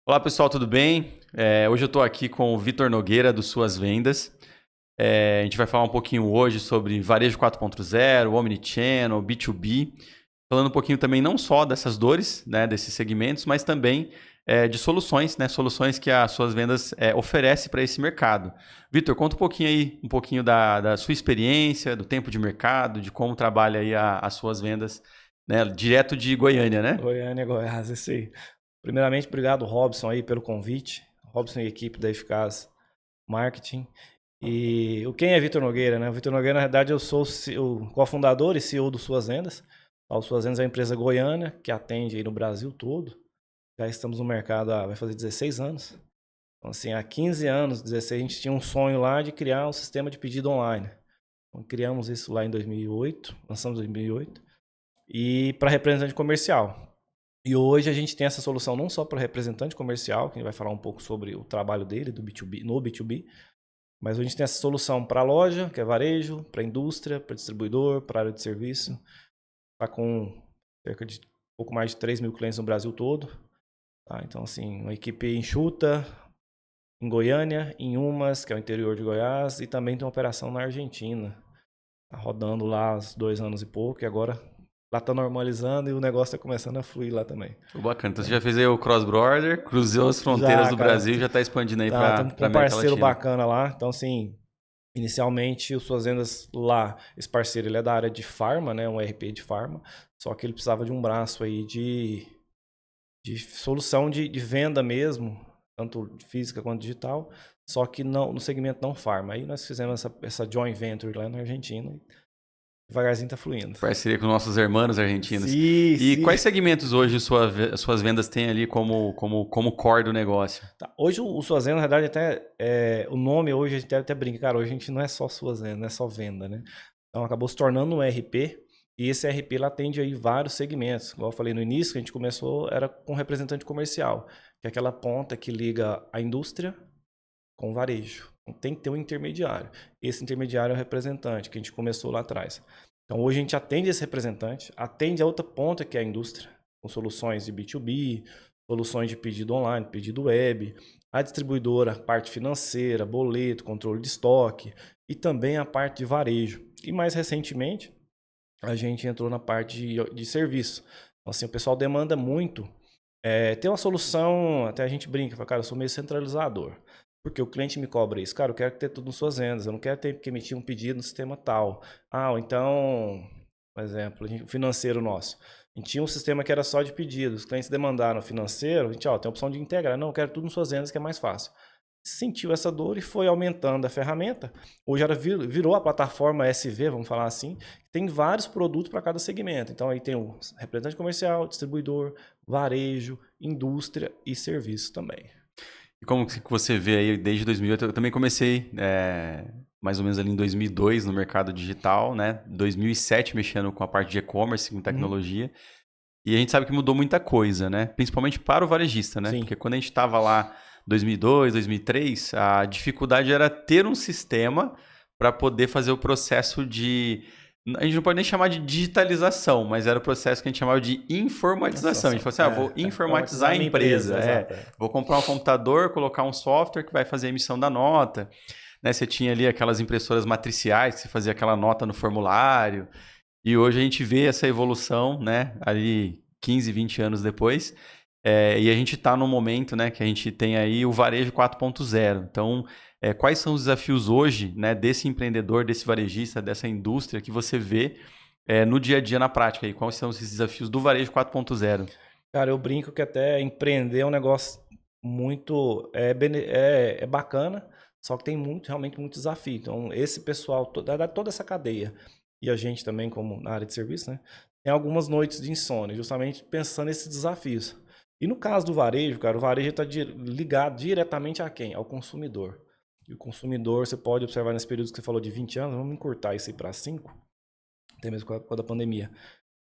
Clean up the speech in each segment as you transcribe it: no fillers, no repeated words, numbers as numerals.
Olá pessoal, tudo bem? Hoje eu estou aqui com o Vitor Nogueira do Suas Vendas. A gente vai falar um pouquinho hoje sobre varejo 4.0, Omnichannel, B2B, falando um pouquinho também não só dessas dores, né, desses segmentos, mas também de soluções, né, soluções que as Suas Vendas oferece para esse mercado. Vitor, conta um pouquinho aí, um pouquinho da sua experiência, do tempo de mercado, de como trabalha aí as Suas Vendas, né, direto de Goiânia, né? Goiânia, Goiás, isso aí. Primeiramente, obrigado, Robson, aí, pelo convite. Robson e equipe da Eficaz Marketing. E quem é Vitor Nogueira, né? O Vitor Nogueira, na verdade, eu sou o cofundador e CEO do Suas Vendas. O Suas Vendas é uma empresa goiana que atende aí no Brasil todo. Já estamos no mercado vai fazer 16 anos. Então, assim, há 15 anos, 16, a gente tinha um sonho lá de criar um sistema de pedido online. Então, criamos isso lá em 2008, lançamos em 2008. E para representante comercial. E hoje a gente tem essa solução não só para representante comercial, que a gente vai falar um pouco sobre o trabalho dele do B2B, no B2B, mas hoje a gente tem essa solução para loja, que é varejo, para indústria, para distribuidor, para área de serviço. Está com cerca de pouco mais de 3 mil clientes no Brasil todo. Tá? Então, assim, uma equipe enxuta em Goiânia, em Umas, que é o interior de Goiás, e também tem uma operação na Argentina. Tá rodando lá há 2 anos e pouco, e agora lá está normalizando e o negócio está começando a fluir lá também. Pô, bacana. Então você já fez aí o cross-border, cruzou as fronteiras Já, do cara, Brasil e já está expandindo aí estamos para com um América parceiro Latina. bacana lá. Então, assim, inicialmente, o Suas Vendas lá, esse parceiro, ele é da área de farma, né? Um RP de farma. Só que ele precisava de um braço aí de solução de venda mesmo, tanto física quanto digital. Só que não, no segmento não farma. Aí nós fizemos essa joint venture lá na Argentina. E devagarzinho tá fluindo. Parceria com nossos irmãos argentinos. Sim, E sim. quais segmentos hoje suas vendas têm ali como core do negócio? Tá. Hoje o Suas Vendas, na verdade, até o nome hoje a gente até brinca, cara, hoje a gente não é só Suas Vendas, não é só venda, né? Então acabou se tornando um RP e esse RP ele atende aí vários segmentos. Igual eu falei no início, que a gente começou era com representante comercial, que é aquela ponta que liga a indústria com o varejo. Então, tem que ter um intermediário. Esse intermediário é o representante, que a gente começou lá atrás. Então hoje a gente atende esse representante, atende a outra ponta que é a indústria, com soluções de B2B, soluções de pedido online, pedido web, a distribuidora, a parte financeira, boleto, controle de estoque e também a parte de varejo. E mais recentemente, a gente entrou na parte de serviço. Então, assim, o pessoal demanda muito. Tem uma solução, até a gente brinca, fala, cara, eu sou meio centralizador. Porque o cliente me cobra isso. Cara, eu quero ter tudo nas suas vendas. Eu não quero ter que emitir um pedido no sistema tal. Ou então, por exemplo, o financeiro nosso. A gente tinha um sistema que era só de pedidos. Os clientes demandaram financeiro. A gente, tem a opção de integrar. Não, eu quero tudo nas suas vendas, que é mais fácil. Sentiu essa dor e foi aumentando a ferramenta. Hoje ela virou a plataforma SV, vamos falar assim. Tem vários produtos para cada segmento. Então aí tem o representante comercial, distribuidor, varejo, indústria e serviço também. E como que você vê aí desde 2008? Eu também comecei mais ou menos ali em 2002 no mercado digital, né? 2007 mexendo com a parte de e-commerce, com Uhum. tecnologia. E a gente sabe que mudou muita coisa, né? Principalmente para o varejista, né? Sim. Porque quando a gente estava lá 2002, 2003, a dificuldade era ter um sistema para poder fazer o processo de... A gente não pode nem chamar de digitalização, mas era o processo que a gente chamava de informatização. A gente Situação. falou assim, vou informatizar Informatizar a a minha empresa. empresa, exato. Vou comprar um computador, colocar um software que vai fazer a emissão da nota. Né? Você tinha ali aquelas impressoras matriciais, que você fazia aquela nota no formulário. E hoje a gente vê essa evolução, né? Ali 15, 20 anos depois. E a gente está num momento, né, que a gente tem aí o varejo 4.0. Então, quais são os desafios hoje, né, desse empreendedor, desse varejista, dessa indústria que você vê no dia a dia, na prática? E quais são esses desafios do varejo 4.0? Cara, eu brinco que até empreender é um negócio muito é bacana, só que tem realmente muito desafio. Então, esse pessoal, toda essa cadeia, e a gente também, como na área de serviço, né, tem algumas noites de insônia, justamente pensando nesses desafios. E no caso do varejo, cara, o varejo está ligado diretamente a quem? Ao consumidor. E o consumidor, você pode observar nesse período que você falou de 20 anos, vamos encurtar isso aí para 5, até mesmo com a da pandemia,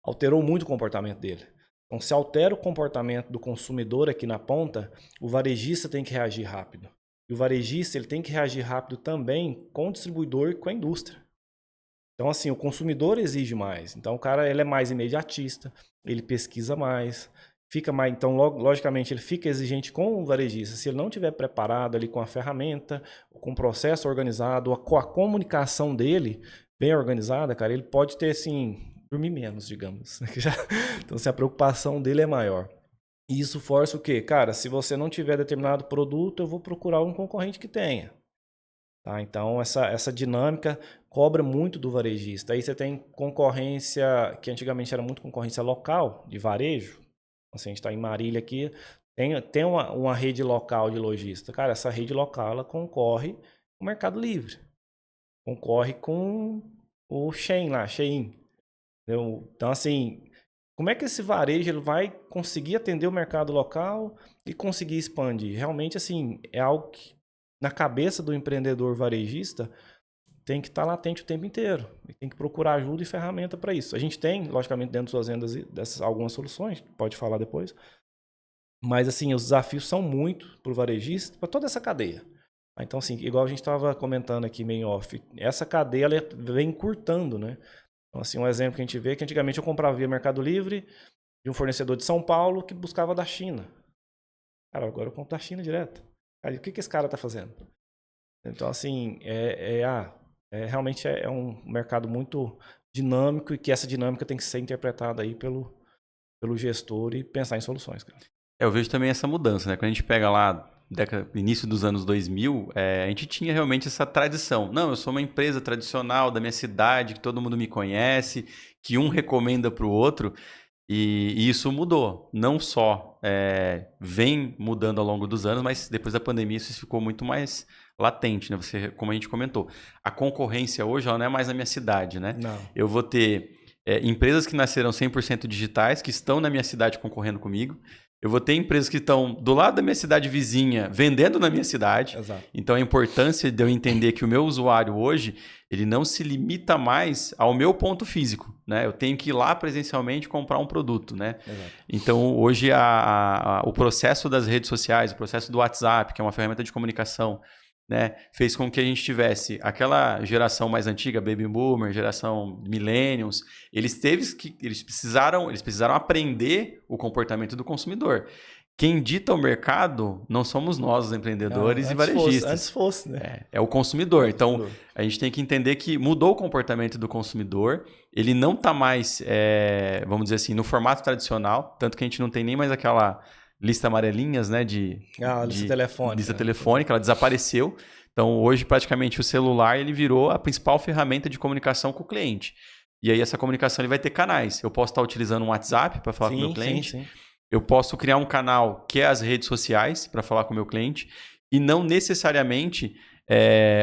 alterou muito o comportamento dele. Então, se altera o comportamento do consumidor aqui na ponta, o varejista tem que reagir rápido. E o varejista ele tem que reagir rápido também com o distribuidor e com a indústria. Então, assim, o consumidor exige mais. Então, o cara ele é mais imediatista, ele pesquisa mais. fica mais, então, logicamente, ele fica exigente com o varejista. Se ele não tiver preparado ali com a ferramenta, com o processo organizado, com a comunicação dele bem organizada, cara, ele pode ter, assim, dormir menos, digamos. Então, assim, a preocupação dele é maior. E isso força o quê? Cara, se você não tiver determinado produto, eu vou procurar um concorrente que tenha. Tá? Então, essa dinâmica cobra muito do varejista. Aí você tem concorrência, que antigamente era muito concorrência local, de varejo. Assim, a gente está em Marília aqui, tem uma rede local de lojista. Cara, essa rede local, ela concorre com o Mercado Livre. Concorre com o Shein lá, Shein. Entendeu? Então, assim, como é que esse varejo ele vai conseguir atender o mercado local e conseguir expandir? Realmente, assim, é algo que, na cabeça do empreendedor varejista, tem que estar latente o tempo inteiro. E tem que procurar ajuda e ferramenta para isso. A gente tem, logicamente, dentro de suas vendas dessas algumas soluções, pode falar depois. Mas, assim, os desafios são muito para o varejista, para toda essa cadeia. Então, assim, igual a gente estava comentando aqui meio off, essa cadeia ela vem encurtando, né? Então, assim, um exemplo que a gente vê é que antigamente eu comprava via Mercado Livre de um fornecedor de São Paulo que buscava da China. Cara, agora eu compro da China direto. Cara, o que esse cara está fazendo? Então, assim, realmente é um mercado muito dinâmico e que essa dinâmica tem que ser interpretada aí pelo gestor e pensar em soluções, cara. Eu vejo também essa mudança, né? Quando a gente pega lá início dos anos 2000, a gente tinha realmente essa tradição. Não, eu sou uma empresa tradicional da minha cidade, que todo mundo me conhece, que um recomenda para o outro. E isso mudou. Não só vem mudando ao longo dos anos, mas depois da pandemia isso ficou muito mais latente, né? Você, como a gente comentou, a concorrência hoje ela não é mais na minha cidade, né? Não. Eu vou ter empresas que nasceram 100% digitais, que estão na minha cidade concorrendo comigo. Eu vou ter empresas que estão do lado da minha cidade vizinha, vendendo na minha cidade. Exato. Então, a importância de eu entender que o meu usuário hoje, ele não se limita mais ao meu ponto físico, né? Eu tenho que ir lá presencialmente comprar um produto, né? Exato. Então, hoje, o processo das redes sociais, o processo do WhatsApp, que é uma ferramenta de comunicação, né, fez com que a gente tivesse aquela geração mais antiga, Baby Boomer, geração Millennials, eles precisaram aprender o comportamento do consumidor. Quem dita o mercado não somos nós, os empreendedores e varejistas. Antes fosse, né? É o consumidor. Então, a gente tem que entender que mudou o comportamento do consumidor. Ele não está mais, vamos dizer assim, no formato tradicional, tanto que a gente não tem nem mais aquela lista amarelinhas, né, lista telefônica. Lista telefônica, ela desapareceu. Então, hoje, praticamente, o celular ele virou a principal ferramenta de comunicação com o cliente. E aí, essa comunicação ele vai ter canais. Eu posso estar utilizando um WhatsApp para falar com o meu cliente. Sim. Eu posso criar um canal que é as redes sociais para falar com o meu cliente. E não necessariamente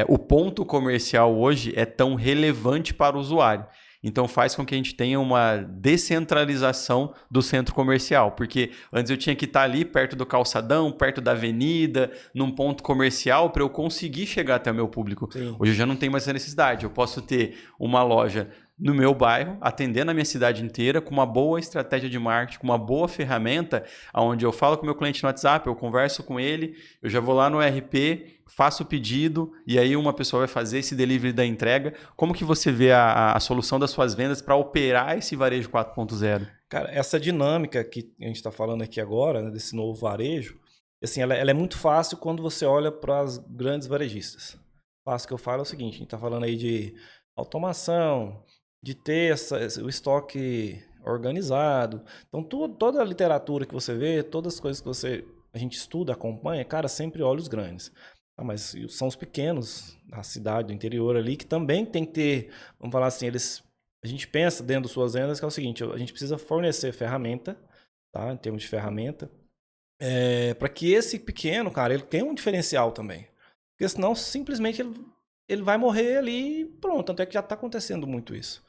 o ponto comercial hoje é tão relevante para o usuário. Então faz com que a gente tenha uma descentralização do centro comercial, porque antes eu tinha que estar ali perto do calçadão, perto da avenida, num ponto comercial para eu conseguir chegar até o meu público. Sim. Hoje eu já não tenho mais essa necessidade. Eu posso ter uma loja no meu bairro, atendendo a minha cidade inteira, com uma boa estratégia de marketing, com uma boa ferramenta, onde eu falo com o meu cliente no WhatsApp, eu converso com ele, eu já vou lá no ERP, faço o pedido, e aí uma pessoa vai fazer esse delivery da entrega. Como que você vê a solução das suas vendas para operar esse varejo 4.0? Cara, essa dinâmica que a gente está falando aqui agora, né, desse novo varejo, assim, ela é muito fácil quando você olha para as grandes varejistas. O fácil que eu falo é o seguinte, a gente está falando aí de automação, de ter o estoque organizado. Então, toda a literatura que você vê, todas as coisas que a gente estuda, acompanha, cara, sempre olha os grandes. Mas são os pequenos, da cidade, do interior ali, que também tem que ter, vamos falar assim, a gente pensa dentro das suas vendas que é o seguinte, a gente precisa fornecer ferramenta, tá? Em termos de ferramenta, para que esse pequeno, cara, ele tenha um diferencial também. Porque senão, simplesmente, ele vai morrer ali e pronto. Tanto é que já está acontecendo muito isso.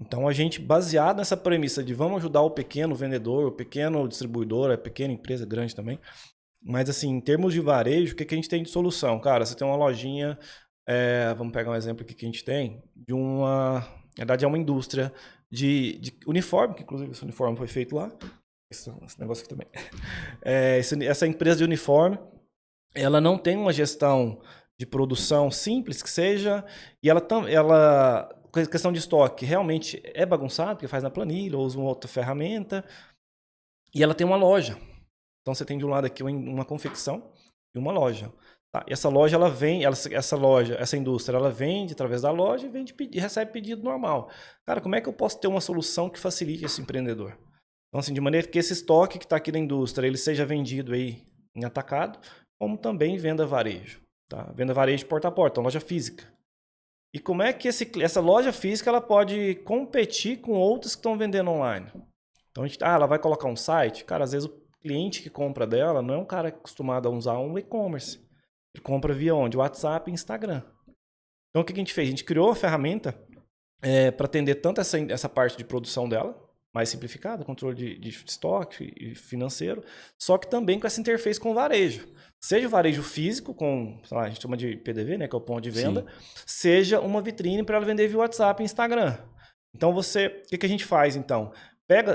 Então, a gente, baseado nessa premissa de vamos ajudar o pequeno vendedor, o pequeno distribuidor, a pequena empresa, grande também. Mas, assim, em termos de varejo, o que a gente tem de solução? Cara, você tem uma lojinha, vamos pegar um exemplo aqui que a gente tem, na verdade, é uma indústria de uniforme, que inclusive esse uniforme foi feito lá. Esse negócio aqui também. Essa empresa de uniforme, ela não tem uma gestão de produção simples que seja, e ela questão de estoque realmente é bagunçado, porque faz na planilha ou usa uma outra ferramenta. E ela tem uma loja. Então você tem de um lado aqui uma confecção e uma loja. Tá? E essa loja, ela vem, essa indústria, ela vende através da loja e e recebe pedido normal. Cara, como é que eu posso ter uma solução que facilite esse empreendedor? Então, assim, de maneira que esse estoque que está aqui na indústria, ele seja vendido aí em atacado, como também venda varejo. Tá? Venda varejo porta a porta, então loja física. E como é que essa loja física ela pode competir com outras que estão vendendo online? Então, ela vai colocar um site? Cara, às vezes o cliente que compra dela não é um cara acostumado a usar um e-commerce. Ele compra via onde? WhatsApp e Instagram. Então, o que a gente fez? A gente criou uma ferramenta para atender tanto essa parte de produção dela, mais simplificada, controle de estoque e financeiro, só que também com essa interface com o varejo. Seja o varejo físico, com, sei lá, a gente chama de PDV, né, que é o ponto de venda, Sim. seja uma vitrine para ela vender via WhatsApp e Instagram. Então, o que a gente faz, então?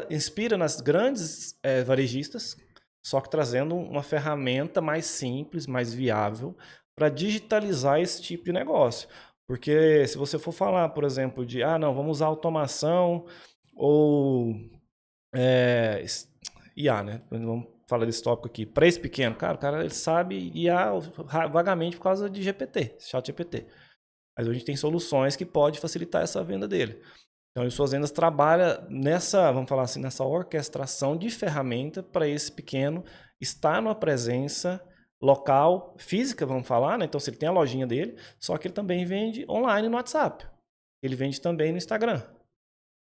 Inspira nas grandes varejistas, só que trazendo uma ferramenta mais simples, mais viável, para digitalizar esse tipo de negócio. Porque se você for falar, por exemplo, de, não, vamos usar automação ou IA, né? Vamos falar desse tópico aqui. Para esse pequeno, cara, o cara ele sabe IA vagamente por causa de GPT, chat GPT. Mas a gente tem soluções que podem facilitar essa venda dele. Então, as suas vendas trabalham nessa, vamos falar assim, nessa orquestração de ferramenta para esse pequeno estar numa presença local, física, vamos falar, né? Então, se ele tem a lojinha dele, só que ele também vende online no WhatsApp. Ele vende também no Instagram.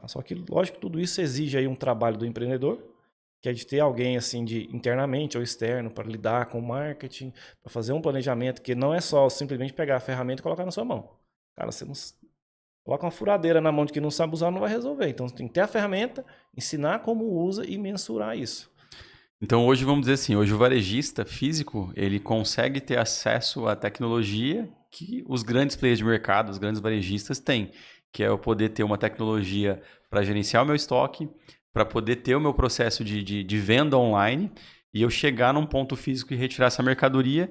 Só que, lógico, tudo isso exige aí um trabalho do empreendedor, que é de ter alguém assim de internamente ou externo para lidar com o marketing, para fazer um planejamento que não é só simplesmente pegar a ferramenta e colocar na sua mão. Cara, você não coloca uma furadeira na mão de quem não sabe usar, não vai resolver. Então você tem que ter a ferramenta, ensinar como usa e mensurar isso. Então hoje vamos dizer assim, hoje o varejista físico, ele consegue ter acesso à tecnologia que os grandes players de mercado, os grandes varejistas têm, que é eu poder ter uma tecnologia para gerenciar o meu estoque, para poder ter o meu processo de venda online e eu chegar num ponto físico e retirar essa mercadoria,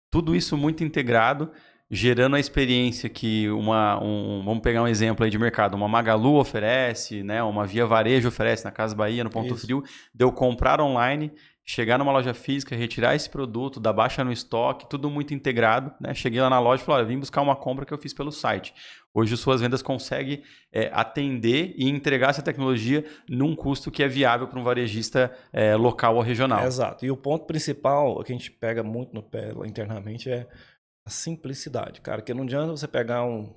tudo isso muito integrado, gerando a experiência que vamos pegar um exemplo aí de mercado, uma Magalu oferece, né, uma Via Varejo oferece na Casa Bahia, no Ponto Isso. Frio, de eu comprar online, chegar numa loja física, retirar esse produto, dar baixa no estoque, tudo muito integrado, né? Cheguei lá na loja e falei, olha, vim buscar uma compra que eu fiz pelo site. Hoje suas vendas conseguem atender e entregar essa tecnologia num custo que é viável para um varejista local ou regional. Exato. E o ponto principal que a gente pega muito no pé lá internamente é a simplicidade, cara. Que não adianta você pegar um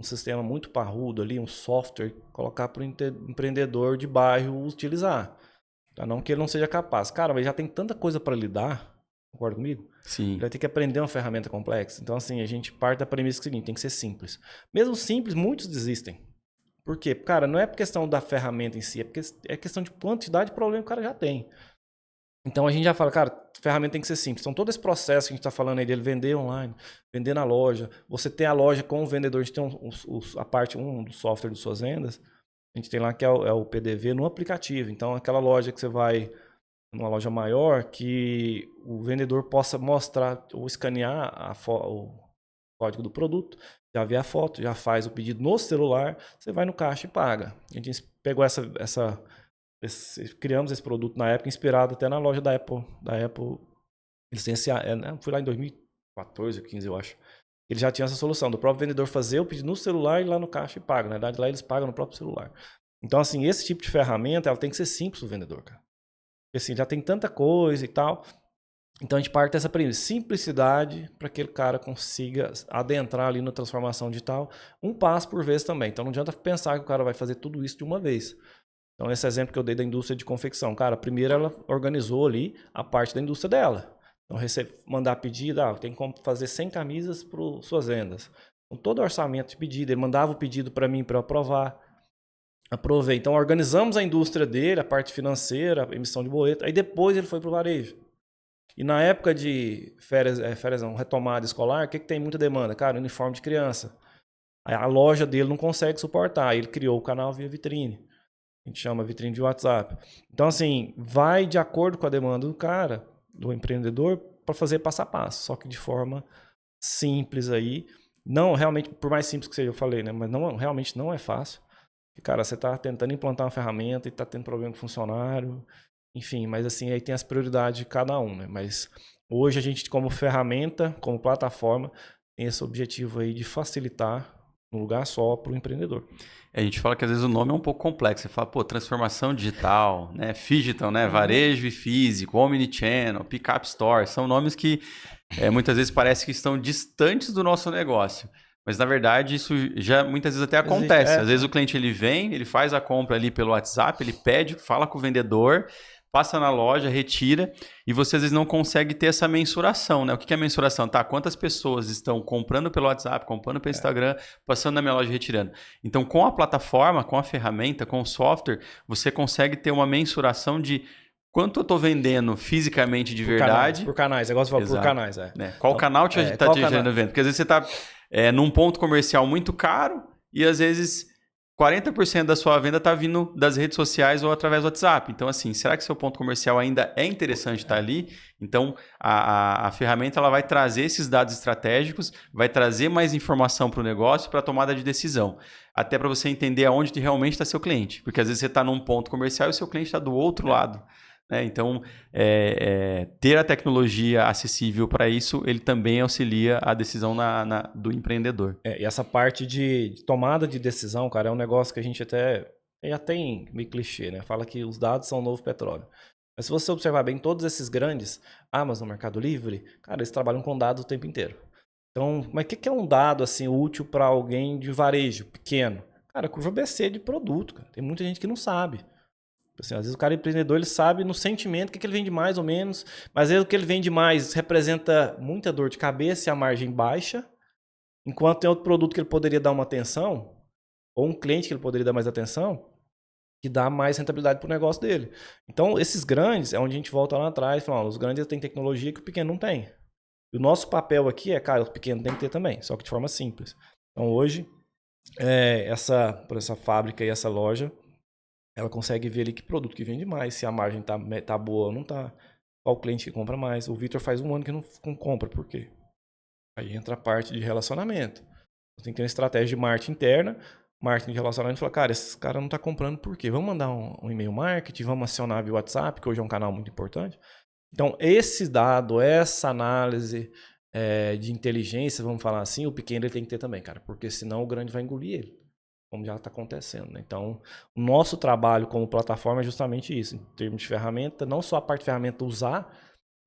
sistema muito parrudo ali, um software, colocar para o empreendedor de bairro utilizar. Tá? Não que ele não seja capaz. Cara, mas já tem tanta coisa para lidar, concorda comigo? Ele Sim. vai ter que aprender uma ferramenta complexa. Então, assim, a gente parte da premissa seguinte, tem que ser simples. Mesmo simples, muitos desistem. Por quê? Cara, não é questão da ferramenta em si, é questão de quantidade de problema que o cara já tem. Então a gente já fala, cara, a ferramenta tem que ser simples. Então todo esse processo que a gente está falando aí dele vender online, vender na loja, você tem a loja com o vendedor, a gente tem a parte do software de suas vendas, a gente tem lá que é o PDV no aplicativo. Então aquela loja que você vai numa loja maior, que o vendedor possa mostrar ou escanear o código do produto, já vê a foto, já faz o pedido no celular, você vai no caixa e paga. A gente pegou criamos esse produto na época, inspirado até na loja da Apple. Fui lá em 2014 ou 2015, eu acho. Ele já tinha essa solução do próprio vendedor fazer o pedido no celular e lá no caixa e paga. Na verdade, lá eles pagam no próprio celular. Então, assim, esse tipo de ferramenta, ela tem que ser simples pro vendedor, cara. Porque, assim, já tem tanta coisa e tal. Então, a gente parte dessa premissa, simplicidade para que aquele cara consiga adentrar ali na transformação digital, um passo por vez também. Então, não adianta pensar que o cara vai fazer tudo isso de uma vez. Então, esse exemplo que eu dei da indústria de confecção. Cara, primeiro ela organizou ali a parte da indústria dela. Então, mandar pedido, tem como fazer 100 camisas para suas vendas. Com todo o orçamento de pedido, ele mandava o pedido para mim para eu aprovar. Aprovei. Então, organizamos a indústria dele, a parte financeira, a emissão de boleto. Aí depois ele foi para o varejo. E na época de férias não, retomada escolar, o que tem muita demanda? Cara, uniforme de criança. Aí a loja dele não consegue suportar. Aí ele criou o canal via vitrine. A gente chama vitrine de WhatsApp. Então, assim, vai de acordo com a demanda do cara, do empreendedor, para fazer passo a passo, só que de forma simples aí. Não, realmente, por mais simples que seja, eu falei, né? Mas não, realmente não é fácil. E, cara, você está tentando implantar uma ferramenta e está tendo problema com o funcionário. enfim, mas assim, aí tem as prioridades de cada um, né? Mas hoje a gente, como ferramenta, como plataforma, tem esse objetivo aí de facilitar um lugar só para o empreendedor. A gente fala que às vezes o nome é um pouco complexo. Você fala, pô, transformação digital, né? Phygital, né? Varejo e físico, omnichannel, pick-up store. São nomes que muitas vezes parece que estão distantes do nosso negócio. Mas na verdade isso já muitas vezes até acontece. Às vezes o cliente ele vem, ele faz a compra ali pelo WhatsApp, ele pede, fala com o vendedor, passa na loja, retira, e você às vezes não consegue ter essa mensuração, né? O que é mensuração? Tá, quantas pessoas estão comprando pelo WhatsApp, comprando pelo Instagram, passando na minha loja e retirando. Então, com a plataforma, com a ferramenta, com o software, você consegue ter uma mensuração de quanto eu estou vendendo fisicamente de verdade. Por canais, negócio fala por canais. Né? Qual canal está te gerando venda? Porque às vezes você está num ponto comercial muito caro e às vezes 40% da sua venda está vindo das redes sociais ou através do WhatsApp. Então, assim, será que seu ponto comercial ainda é interessante estar ali? Então, a ferramenta ela vai trazer esses dados estratégicos, vai trazer mais informação para o negócio para a tomada de decisão. Até para você entender aonde realmente está seu cliente. Porque às vezes você está num ponto comercial e o seu cliente está do outro lado. Então, ter a tecnologia acessível para isso, ele também auxilia a decisão do empreendedor. E essa parte de tomada de decisão, cara, é um negócio que a gente até já tem meio clichê, né? Fala que os dados são o novo petróleo. Mas se você observar bem, todos esses grandes, Amazon, Mercado Livre, cara, eles trabalham com dados o tempo inteiro. Então, mas o que é um dado assim útil para alguém de varejo pequeno? Cara, curva BC de produto, cara. Tem muita gente que não sabe. Assim, às vezes o cara empreendedor ele sabe no sentimento o que ele vende mais ou menos, mas às vezes o que ele vende mais representa muita dor de cabeça e a margem baixa, enquanto tem outro produto que ele poderia dar uma atenção, ou um cliente que ele poderia dar mais atenção, que dá mais rentabilidade para o negócio dele. Então, esses grandes é onde a gente volta lá atrás e fala, os grandes têm tecnologia que o pequeno não tem. E o nosso papel aqui cara, o pequeno tem que ter também, só que de forma simples. Então, hoje, por essa fábrica e essa loja, ela consegue ver ali que produto que vende mais, se a margem tá boa ou não tá, qual cliente que compra mais. O Vitor faz 1 ano que não compra, por quê? Aí entra a parte de relacionamento. Você tem que ter uma estratégia de marketing interna, marketing de relacionamento, e falar, cara, esses caras não tá comprando por quê? Vamos mandar um e-mail marketing, vamos acionar via WhatsApp, que hoje é um canal muito importante. Então, esse dado, essa análise de inteligência, vamos falar assim, o pequeno ele tem que ter também, cara, porque senão o grande vai engolir ele. Como já está acontecendo, né? Então, o nosso trabalho como plataforma é justamente isso, em termos de ferramenta, não só a parte de ferramenta usar,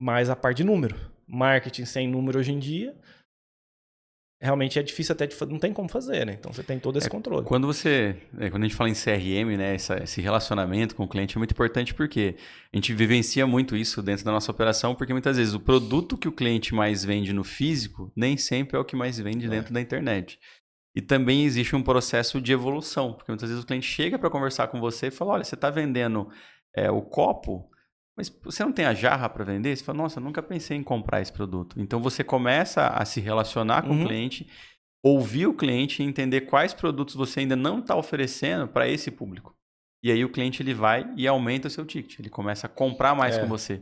mas a parte de número. Marketing sem número hoje em dia, realmente é difícil até não tem como fazer, né? Então, você tem todo esse controle. Quando a gente fala em CRM, né, esse relacionamento com o cliente é muito importante porque a gente vivencia muito isso dentro da nossa operação, porque muitas vezes o produto que o cliente mais vende no físico nem sempre é o que mais vende dentro da internet. E também existe um processo de evolução, porque muitas vezes o cliente chega para conversar com você e fala, olha, você está vendendo o copo, mas você não tem a jarra para vender? Você fala, nossa, eu nunca pensei em comprar esse produto. Então você começa a se relacionar com o cliente, ouvir o cliente e entender quais produtos você ainda não está oferecendo para esse público. E aí o cliente ele vai e aumenta o seu ticket, ele começa a comprar mais com você.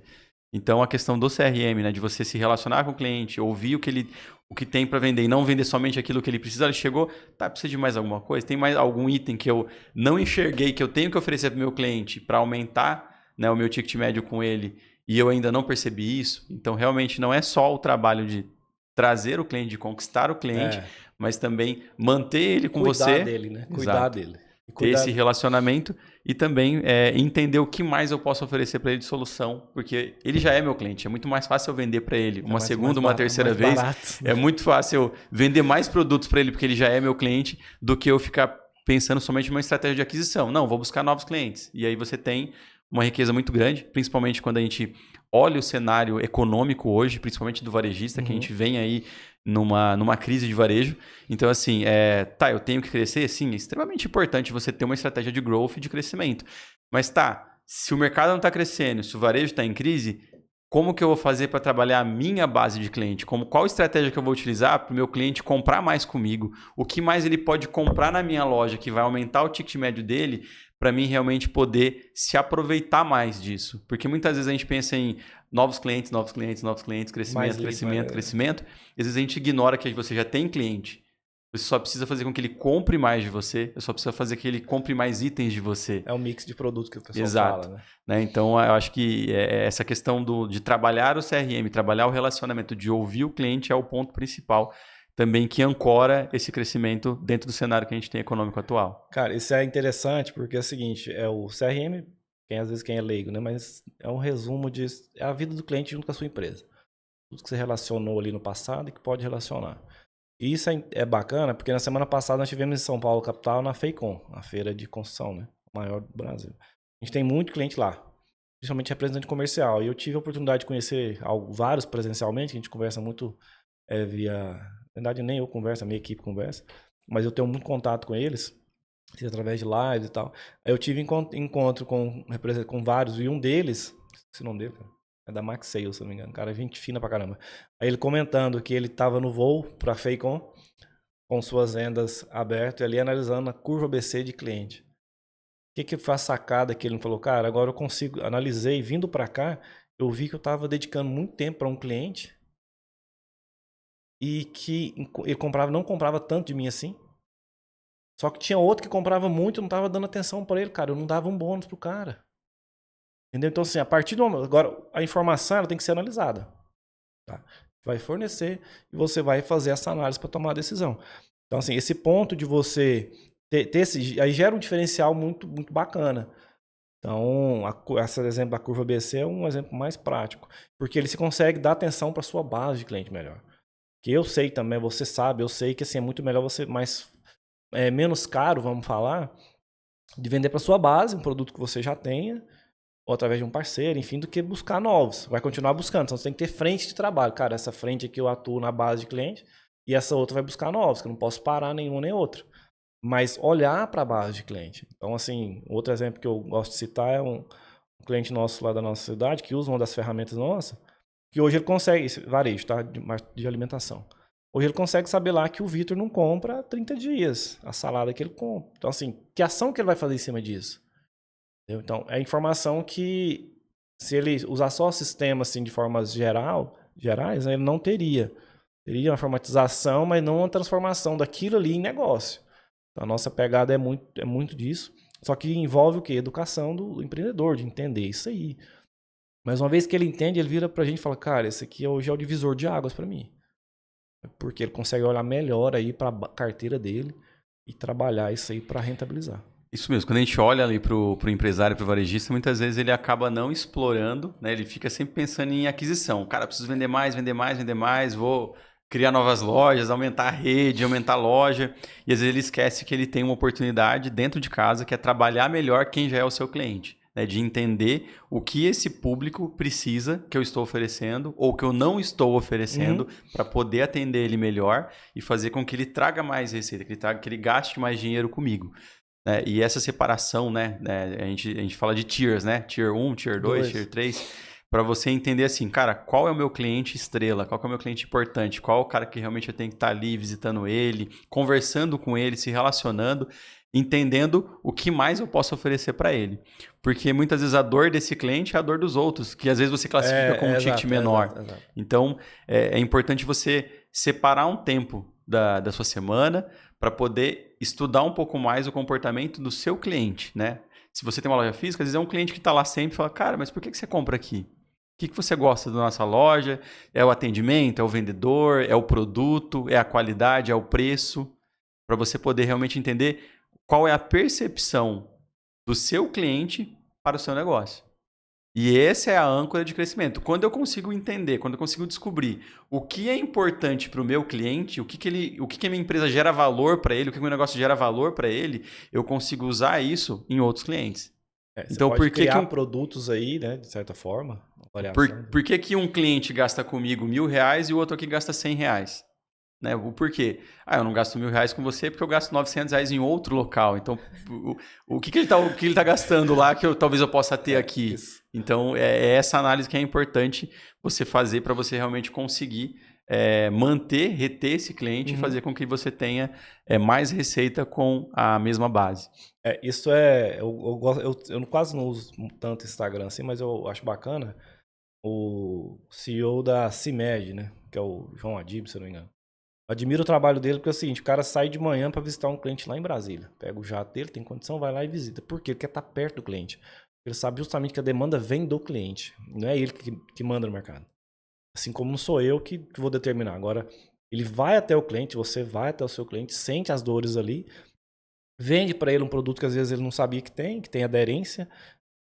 Então, a questão do CRM, né, de você se relacionar com o cliente, ouvir o que tem para vender e não vender somente aquilo que ele precisa. Ele chegou, precisa de mais alguma coisa? Tem mais algum item que eu não enxerguei, que eu tenho que oferecer para o meu cliente para aumentar, né, o meu ticket médio com ele e eu ainda não percebi isso? Então, realmente, não é só o trabalho de trazer o cliente, de conquistar o cliente, mas também manter ele com você. Cuidar dele, né? Cuidar dele. Ter esse relacionamento e também entender o que mais eu posso oferecer para ele de solução, porque ele já é meu cliente, é muito mais fácil eu vender para ele uma segunda, uma terceira vez, é muito fácil eu vender mais produtos para ele porque ele já é meu cliente, do que eu ficar pensando somente em uma estratégia de aquisição. Não, vou buscar novos clientes. E aí você tem uma riqueza muito grande, principalmente quando a gente olha o cenário econômico hoje, principalmente do varejista, que a gente vem aí numa crise de varejo. Então, assim, eu tenho que crescer? Sim, é extremamente importante você ter uma estratégia de growth e de crescimento. Mas se o mercado não está crescendo, se o varejo está em crise, como que eu vou fazer para trabalhar a minha base de cliente? Qual estratégia que eu vou utilizar para o meu cliente comprar mais comigo? O que mais ele pode comprar na minha loja que vai aumentar o ticket médio dele, para mim realmente poder se aproveitar mais disso? Porque muitas vezes a gente pensa em novos clientes, crescimento. E às vezes a gente ignora que você já tem cliente. Você só precisa fazer com que ele compre mais de você, eu só preciso fazer que ele compre mais itens de você. É um mix de produtos que o pessoal Exato. fala, né? Né? Então, eu acho que essa questão de trabalhar o CRM, trabalhar o relacionamento, de ouvir o cliente é o ponto principal também que ancora esse crescimento dentro do cenário que a gente tem econômico atual. Cara, isso é interessante porque é o seguinte, o CRM, às vezes quem é leigo, né? Mas é um resumo é a vida do cliente junto com a sua empresa. Tudo que você relacionou ali no passado e que pode relacionar. E isso é bacana porque na semana passada nós tivemos em São Paulo, capital, na FEICOM, a feira de construção, né? Maior do Brasil. A gente tem muito cliente lá, principalmente representante comercial. E eu tive a oportunidade de conhecer vários presencialmente, que a gente conversa muito via... Na verdade, nem eu converso, a minha equipe conversa, mas eu tenho muito contato com eles, através de lives e tal. Aí eu tive encontro com vários, e um deles, esqueci o nome dele, cara, é da Max Sales, se não me engano, cara, é gente fina pra caramba. Aí ele comentando que ele tava no voo pra FEICOM, com suas vendas abertas, e ali analisando a curva ABC de cliente. O que foi a sacada que ele me falou? Cara, agora eu consigo, analisei, vindo pra cá, eu vi que eu tava dedicando muito tempo para um cliente e que ele não comprava tanto de mim assim. Só que tinha outro que comprava muito e não tava dando atenção para ele, cara. Eu não dava um bônus pro cara. Entendeu? Então, assim, a partir do momento... Agora, a informação ela tem que ser analisada. Tá? Vai fornecer e você vai fazer essa análise para tomar a decisão. Então, assim, esse ponto de você ter esse... Aí gera um diferencial muito, muito bacana. Então, esse exemplo da curva BC é um exemplo mais prático. Porque ele se consegue dar atenção para sua base de cliente melhor. Que eu sei também, você sabe, eu sei que assim, é muito melhor você menos caro, vamos falar, de vender para sua base, um produto que você já tenha, ou através de um parceiro, enfim, do que buscar novos. Vai continuar buscando. Então você tem que ter frente de trabalho. Cara, essa frente aqui eu atuo na base de cliente e essa outra vai buscar novos, que eu não posso parar nenhum nem outro. Mas olhar para a base de cliente. Então, assim, outro exemplo que eu gosto de citar é um cliente nosso lá da nossa cidade que usa uma das ferramentas nossas, que hoje ele consegue, varejo, tá? De alimentação. Hoje ele consegue saber lá que o Vitor não compra há 30 dias a salada que ele compra. Então, assim, que ação que ele vai fazer em cima disso? Entendeu? Então, é informação que, se ele usar só o sistema assim, de formas gerais, né, ele não teria. Teria uma formatização, mas não uma transformação daquilo ali em negócio. Então, a nossa pegada é muito disso. Só que envolve o quê? Educação do empreendedor, de entender isso aí. Mas uma vez que ele entende, ele vira pra gente e fala, cara, esse aqui hoje é o divisor de águas para mim. Porque ele consegue olhar melhor aí para a carteira dele e trabalhar isso aí para rentabilizar. Isso mesmo, quando a gente olha ali pro empresário, pro varejista, muitas vezes ele acaba não explorando, né? Ele fica sempre pensando em aquisição. Cara, preciso vender mais, vender mais, vender mais, vou criar novas lojas, aumentar a rede, aumentar a loja. E às vezes ele esquece que ele tem uma oportunidade dentro de casa, que é trabalhar melhor quem já é o seu cliente. Né, de entender o que esse público precisa que eu estou oferecendo ou que eu não estou oferecendo para poder atender ele melhor e fazer com que ele traga mais receita, que ele gaste mais dinheiro comigo. Né? E essa separação, né? A gente fala de tiers, né? Tier 1, Tier 2, Tier 3, para você entender assim, cara, qual é o meu cliente estrela, qual é o meu cliente importante, qual é o cara que realmente eu tenho que estar ali visitando ele, conversando com ele, se relacionando, entendendo o que mais eu posso oferecer para ele. Porque muitas vezes a dor desse cliente é a dor dos outros, que às vezes você classifica como um ticket menor. Exato. Então, é importante você separar um tempo da sua semana para poder estudar um pouco mais o comportamento do seu cliente, né? Se você tem uma loja física, às vezes é um cliente que está lá sempre e fala, cara, mas por que você compra aqui? O que você gosta da nossa loja? É o atendimento? É o vendedor? É o produto? É a qualidade? É o preço? Para você poder realmente entender qual é a percepção do seu cliente para o seu negócio. E essa é a âncora de crescimento. Quando eu consigo entender, quando eu consigo descobrir o que é importante para o meu cliente, o que a minha empresa gera valor para ele, o que o meu negócio gera valor para ele, eu consigo usar isso em outros clientes. Você então, pode criar produtos aí, né, de certa forma. Por que um cliente gasta comigo R$1.000 e o outro aqui gasta R$100? Né? O porquê? Eu não gasto R$1.000 com você porque eu gasto R$900 em outro local. Então, o que ele tá gastando lá que talvez eu possa ter aqui? Isso. Então, é essa análise que é importante você fazer para você realmente conseguir reter esse cliente e fazer com que você tenha mais receita com a mesma base. Isso eu quase não uso tanto Instagram assim, mas eu acho bacana o CEO da CIMED, né? Que é o João Adib, se eu não me engano. admiro o trabalho dele, porque é o seguinte, o cara sai de manhã para visitar um cliente lá em Brasília. Pega o jato dele, tem condição, vai lá e visita. Por quê? Ele quer estar perto do cliente. Ele sabe justamente que a demanda vem do cliente. Não é ele que manda no mercado. Assim como não sou eu que vou determinar. Agora, ele vai até o cliente, você vai até o seu cliente, sente as dores ali, vende para ele um produto que às vezes ele não sabia que tem aderência,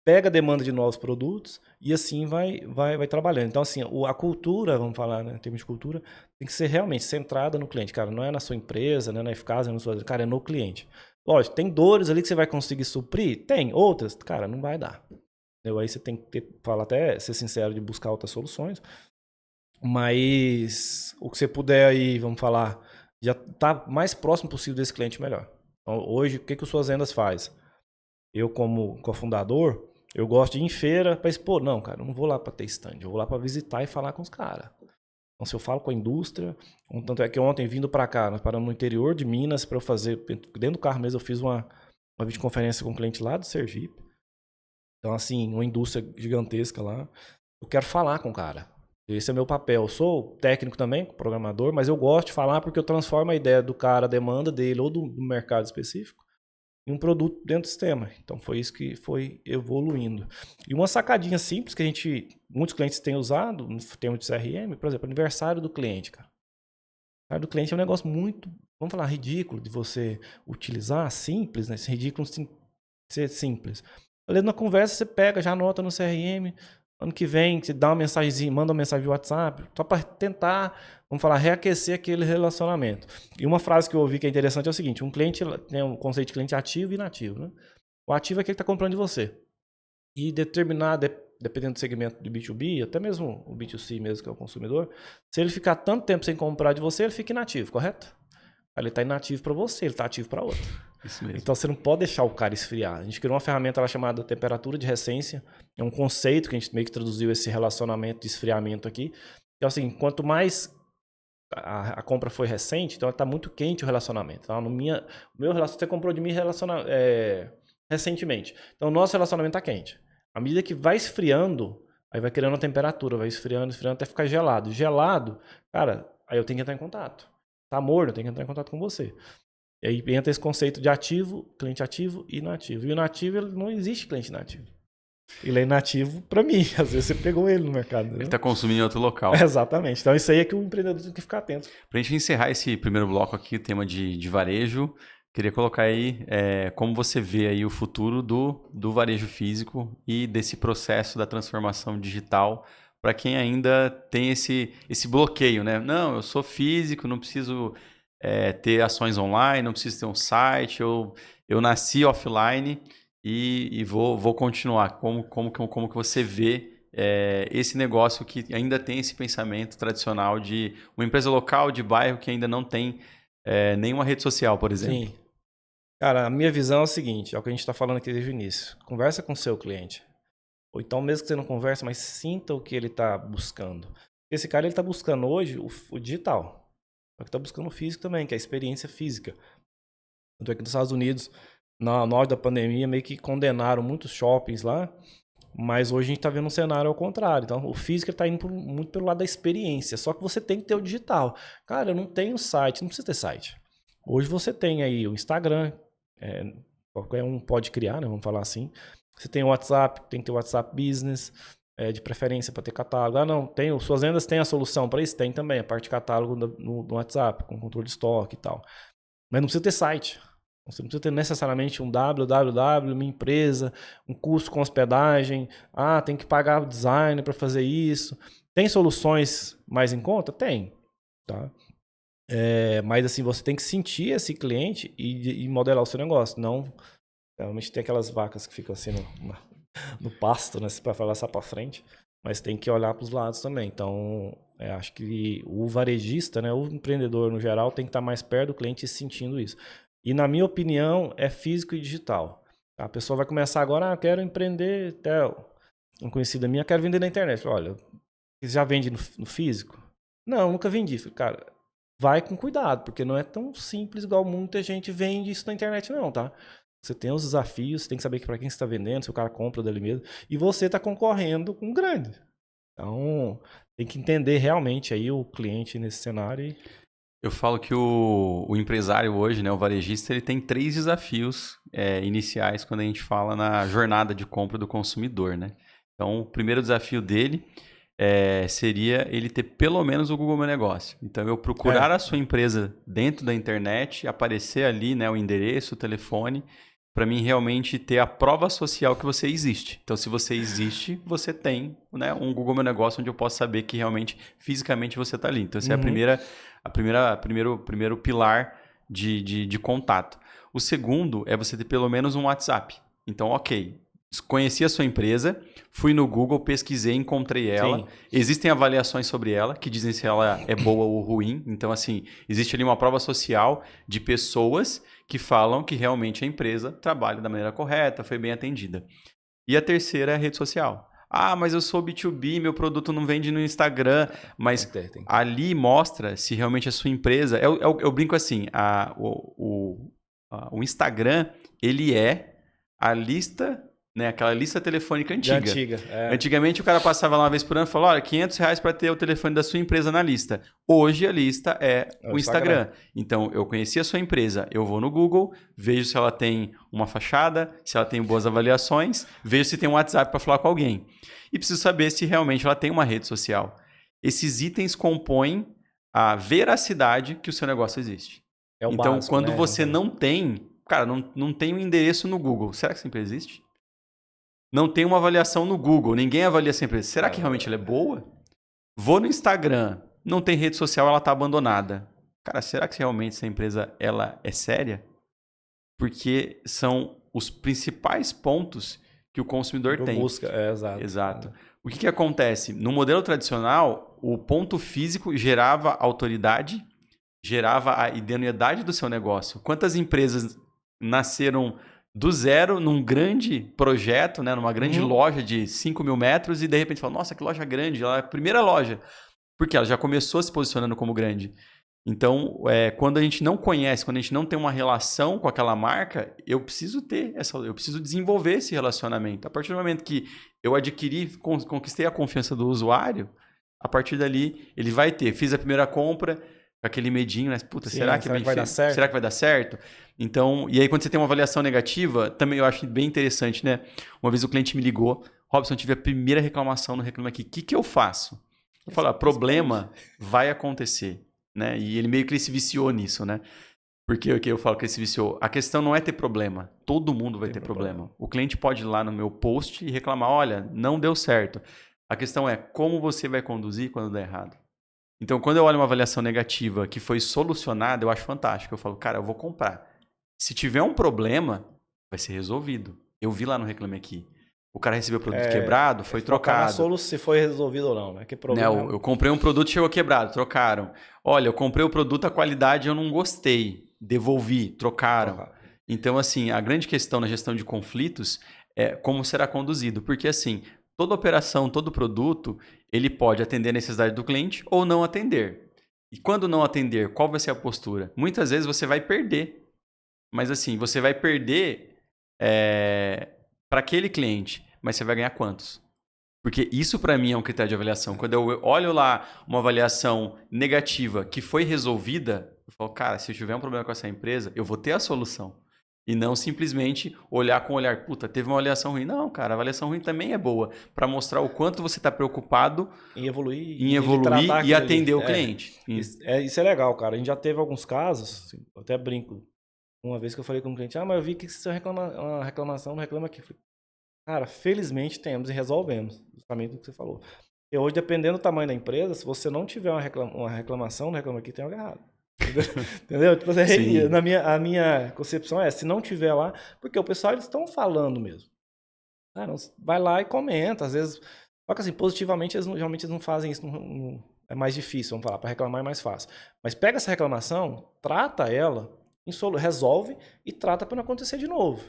pega a demanda de novos produtos e assim vai trabalhando. Então, assim, a cultura, vamos falar, né, em termos de cultura, tem que ser realmente centrada no cliente, cara. Não é na sua empresa, não é na eficácia, não é na sua... Cara, é no cliente. Lógico, tem dores ali que você vai conseguir suprir? Tem. Outras, cara, não vai dar. Entendeu? Aí você tem que falar até, ser sincero, de buscar outras soluções. Mas o que você puder aí, vamos falar, já tá mais próximo possível desse cliente, melhor. Então, hoje, o que o Suas Vendas faz? Eu, como cofundador, eu gosto de ir em feira para expor. Não, cara, eu não vou lá para ter stand, eu vou lá para visitar e falar com os caras. Então, se eu falo com a indústria, tanto é que ontem, vindo para cá, nós paramos no interior de Minas para eu fazer, dentro do carro mesmo, eu fiz uma videoconferência com um cliente lá do Sergipe. Então, assim, uma indústria gigantesca lá. Eu quero falar com o cara. Esse é meu papel. Eu sou técnico também, programador, mas eu gosto de falar porque eu transformo a ideia do cara, a demanda dele ou do mercado específico em um produto dentro do sistema. Então foi isso que foi evoluindo. E uma sacadinha simples que muitos clientes têm usado no termo de CRM, por exemplo, aniversário do cliente, cara. Aniversário do cliente é um negócio muito, vamos falar, ridículo de você utilizar, simples, né? Esse ridículo ser simples. Ali na conversa você pega, já anota no CRM, ano que vem você dá uma mensagenzinha, manda uma mensagem via WhatsApp, só para tentar, vamos falar, reaquecer aquele relacionamento. E uma frase que eu ouvi que é interessante é o seguinte, um cliente tem um conceito de cliente ativo e inativo, né? O ativo é aquele que está comprando de você. E dependendo do segmento de B2B, até mesmo o B2C mesmo, que é o consumidor, se ele ficar tanto tempo sem comprar de você, ele fica inativo, correto? Ele está inativo para você, ele está ativo para outro. Isso mesmo. Então você não pode deixar o cara esfriar. A gente criou uma ferramenta lá chamada temperatura de recência. É um conceito que a gente meio que traduziu esse relacionamento de esfriamento aqui. Então, assim, quanto mais a compra foi recente, então está muito quente o relacionamento. Então, o meu relacionamento, você comprou de mim recentemente. Então, o nosso relacionamento está quente. À medida que vai esfriando, aí vai criando a temperatura, vai esfriando até ficar gelado. Gelado, cara, aí eu tenho que entrar em contato. Tá morno, eu tenho que entrar em contato com você. E aí entra esse conceito de ativo, cliente ativo e inativo. E o inativo, ele não existe cliente inativo. Ele é inativo para mim. Às vezes você pegou ele no mercado. Ele está consumindo em outro local. Exatamente. Então isso aí é que o empreendedor tem que ficar atento. Para a gente encerrar esse primeiro bloco aqui, o tema de varejo, queria colocar aí como você vê aí o futuro do varejo físico e desse processo da transformação digital para quem ainda tem esse bloqueio, né? Não, eu sou físico, não preciso ter ações online, não preciso ter um site, eu nasci offline e vou continuar. Como que você vê esse negócio que ainda tem esse pensamento tradicional de uma empresa local de bairro que ainda não tem nenhuma rede social, por exemplo? Sim. Cara, a minha visão é o seguinte, é o que a gente está falando aqui desde o início. Conversa com o seu cliente. Ou então mesmo que você não converse, mas sinta o que ele está buscando. Esse cara, ele está buscando hoje o digital. Só que está buscando o físico também, que é a experiência física. Tanto é que nos Estados Unidos, na hora da pandemia, meio que condenaram muitos shoppings lá, mas hoje a gente está vendo um cenário ao contrário. Então, o físico está indo muito pelo lado da experiência, só que você tem que ter o digital. Cara, eu não tenho site, não precisa ter site. Hoje você tem aí o Instagram, qualquer um pode criar, né? Vamos falar assim. Você tem o WhatsApp, tem que ter o WhatsApp Business, de preferência para ter catálogo. Não, Suas Vendas tem a solução para isso? Tem também, a parte de catálogo no WhatsApp, com controle de estoque e tal. Mas não precisa ter site. Você não precisa ter necessariamente um www, uma empresa, um custo com hospedagem. Tem que pagar o design para fazer isso. Tem soluções mais em conta? Tem. Tá? Mas assim, você tem que sentir esse cliente e modelar o seu negócio. Não, realmente tem aquelas vacas que ficam assim no pasto, né? Para falar só para frente. Mas tem que olhar para os lados também. Então, acho que o varejista, né, o empreendedor no geral, tem que estar mais perto do cliente e sentindo isso. E na minha opinião, é físico e digital. A pessoa vai começar agora, eu quero empreender, até uma conhecida minha, quero vender na internet. Olha, você já vende no físico? Não, nunca vendi. Falei, cara, vai com cuidado, porque não é tão simples igual muita gente vende isso na internet não, tá? Você tem os desafios, você tem que saber para quem você está vendendo, se o cara compra dali mesmo. E você está concorrendo com um grande. Então, tem que entender realmente aí o cliente nesse cenário. Eu falo que o empresário hoje, né, o varejista, ele tem 3 desafios iniciais quando a gente fala na jornada de compra do consumidor, né? Então, o primeiro desafio dele seria ele ter pelo menos o Google Meu Negócio. Então, eu procurar a sua empresa dentro da internet, aparecer ali, né, o endereço, o telefone, para mim realmente ter a prova social que você existe. Então, se você existe, você tem, né, um Google Meu Negócio onde eu posso saber que realmente, fisicamente, você está ali. Então, essa é primeiro pilar de contato. O segundo é você ter pelo menos um WhatsApp. Então, ok, conheci a sua empresa, fui no Google, pesquisei, encontrei ela. Sim. Existem avaliações sobre ela, que dizem se ela é boa ou ruim. Então, assim, existe ali uma prova social de pessoas que falam que realmente a empresa trabalha da maneira correta, foi bem atendida. E a terceira é a rede social. Ah, mas eu sou B2B, meu produto não vende no Instagram. Mas ali mostra se realmente a sua empresa... Eu brinco assim, o Instagram, ele é a lista... Né, aquela lista telefônica antiga. Antigamente o cara passava lá uma vez por ano e falava, olha, R$500 para ter o telefone da sua empresa na lista. Hoje a lista é o Instagram. Então eu conheci a sua empresa, eu vou no Google, vejo se ela tem uma fachada, se ela tem boas avaliações, vejo se tem um WhatsApp para falar com alguém. E preciso saber se realmente ela tem uma rede social. Esses itens compõem a veracidade que o seu negócio existe. Então básico, quando você não tem, cara, não tem um endereço no Google, será que essa empresa existe? Não tem uma avaliação no Google, ninguém avalia essa empresa. Será que realmente ela é boa? Vou no Instagram, não tem rede social, ela está abandonada. Cara, será que realmente essa empresa ela é séria? Porque são os principais pontos que o consumidor tem. Busca, exato. O que acontece? No modelo tradicional, o ponto físico gerava autoridade, gerava a idoneidade do seu negócio. Quantas empresas nasceram do zero num grande projeto, né, numa grande loja de 5 mil metros e de repente fala, nossa, que loja grande, ela é a primeira loja. Porque ela já começou se posicionando como grande. Então, quando a gente não conhece, quando a gente não tem uma relação com aquela marca, eu preciso desenvolver esse relacionamento. A partir do momento que eu conquistei a confiança do usuário, a partir dali ele vai ter. Fiz a primeira compra, com aquele medinho, né? Puta, será que vai dar certo? Será que vai dar certo? Então, e aí quando você tem uma avaliação negativa, também eu acho bem interessante, né? Uma vez o cliente me ligou, Robson, tive a primeira reclamação no Reclame Aqui. O que eu faço? Eu falo, problema vai acontecer, né? E ele meio que se viciou nisso, né? Porque o que eu falo que ele se viciou? A questão não é ter problema. Todo mundo vai ter problema. O cliente pode ir lá no meu post e reclamar, olha, não deu certo. A questão é como você vai conduzir quando der errado. Então, quando eu olho uma avaliação negativa que foi solucionada, eu acho fantástico. Eu falo, cara, eu vou comprar. Se tiver um problema, vai ser resolvido. Eu vi lá no Reclame Aqui. O cara recebeu o produto quebrado, foi trocado. Se foi resolvido ou não, né? Que problema. Eu comprei um produto, chegou quebrado, trocaram. Olha, eu comprei o produto, a qualidade eu não gostei. Devolvi, trocaram. Então, assim, a grande questão na gestão de conflitos é como será conduzido. Porque, assim, toda operação, todo produto, ele pode atender a necessidade do cliente ou não atender. E quando não atender, qual vai ser a postura? Muitas vezes você vai perder. Mas assim, você vai perder para aquele cliente, mas você vai ganhar quantos? Porque isso para mim é um critério de avaliação. Quando eu olho lá uma avaliação negativa que foi resolvida, eu falo, cara, se eu tiver um problema com essa empresa, eu vou ter a solução. E não simplesmente olhar com o olhar, puta, teve uma avaliação ruim. Não, cara, a avaliação ruim também é boa para mostrar o quanto você está preocupado em evoluir e atender o cliente. Isso é legal, cara. A gente já teve alguns casos, assim, eu até brinco. Uma vez que eu falei com um cliente, mas eu vi que se uma reclamação, não reclama aqui. Falei, cara, felizmente temos e resolvemos, justamente o que você falou. E hoje, dependendo do tamanho da empresa, se você não tiver uma reclamação, não reclama aqui, tem algo errado. Entendeu? Tipo, a minha concepção é, se não tiver lá, porque o pessoal, eles estão falando mesmo. Cara, vai lá e comenta, às vezes, só que assim, positivamente, geralmente eles não fazem isso, é mais difícil, vamos falar, para reclamar é mais fácil. Mas pega essa reclamação, trata ela, resolve e trata para não acontecer de novo.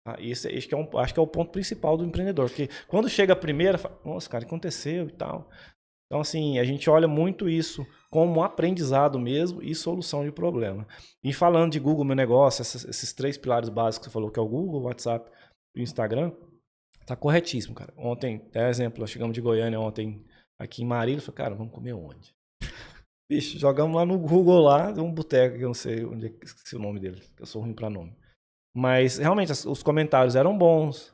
Acho que é o ponto principal do empreendedor, porque quando chega a primeira, fala, nossa, cara, aconteceu e tal. Então, assim, a gente olha muito isso como um aprendizado mesmo e solução de problema. E falando de Google Meu Negócio, esses 3 pilares básicos que você falou, que é o Google, o WhatsApp e o Instagram, tá corretíssimo, cara. Ontem, até exemplo, nós chegamos de Goiânia ontem aqui em Marília, falei, cara, vamos comer onde? Bicho, jogamos lá no Google lá, um boteco que eu não sei onde é, esqueci o nome dele, que eu sou ruim pra nome. Mas realmente os comentários eram bons,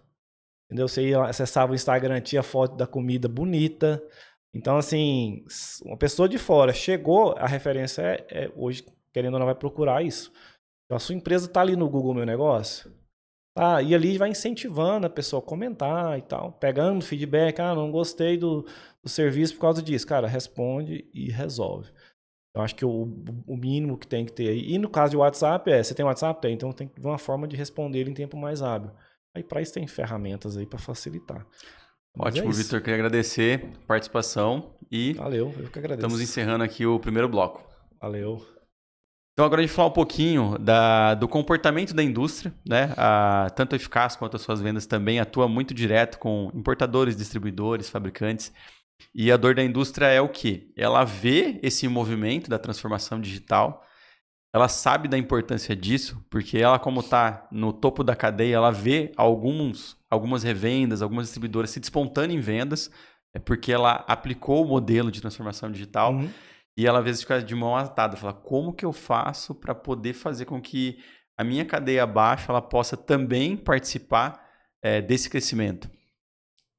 entendeu? Você ia, acessava o Instagram, tinha foto da comida bonita. Então, assim, uma pessoa de fora chegou, a referência hoje, querendo ou não, vai procurar isso. Então, a sua empresa tá ali no Google Meu Negócio, tá? E ali vai incentivando a pessoa a comentar e tal, pegando feedback, não gostei do serviço por causa disso. Cara, responde e resolve. Eu acho que o mínimo que tem que ter aí. E no caso de WhatsApp, você tem WhatsApp? Tem. Então tem que ver uma forma de responder ele em tempo mais hábil. Aí para isso tem ferramentas aí para facilitar. Mas é Ótimo, isso. Vitor. Queria agradecer a participação e Valeu, eu que estamos agradeço. encerrando aqui o primeiro bloco. Valeu. Então agora a gente falar um pouquinho do comportamento da indústria, né? Tanto a Eficaz quanto as suas vendas também atua muito direto com importadores, distribuidores, fabricantes. E a dor da indústria é o quê? Ela vê esse movimento da transformação digital, ela sabe da importância disso, porque ela, como está no topo da cadeia, ela vê algumas revendas, algumas distribuidoras se despontando em vendas, porque ela aplicou o modelo de transformação digital. Uhum. E ela às vezes fica de mão atada, fala, como que eu faço para poder fazer com que a minha cadeia abaixo ela possa também participar desse crescimento?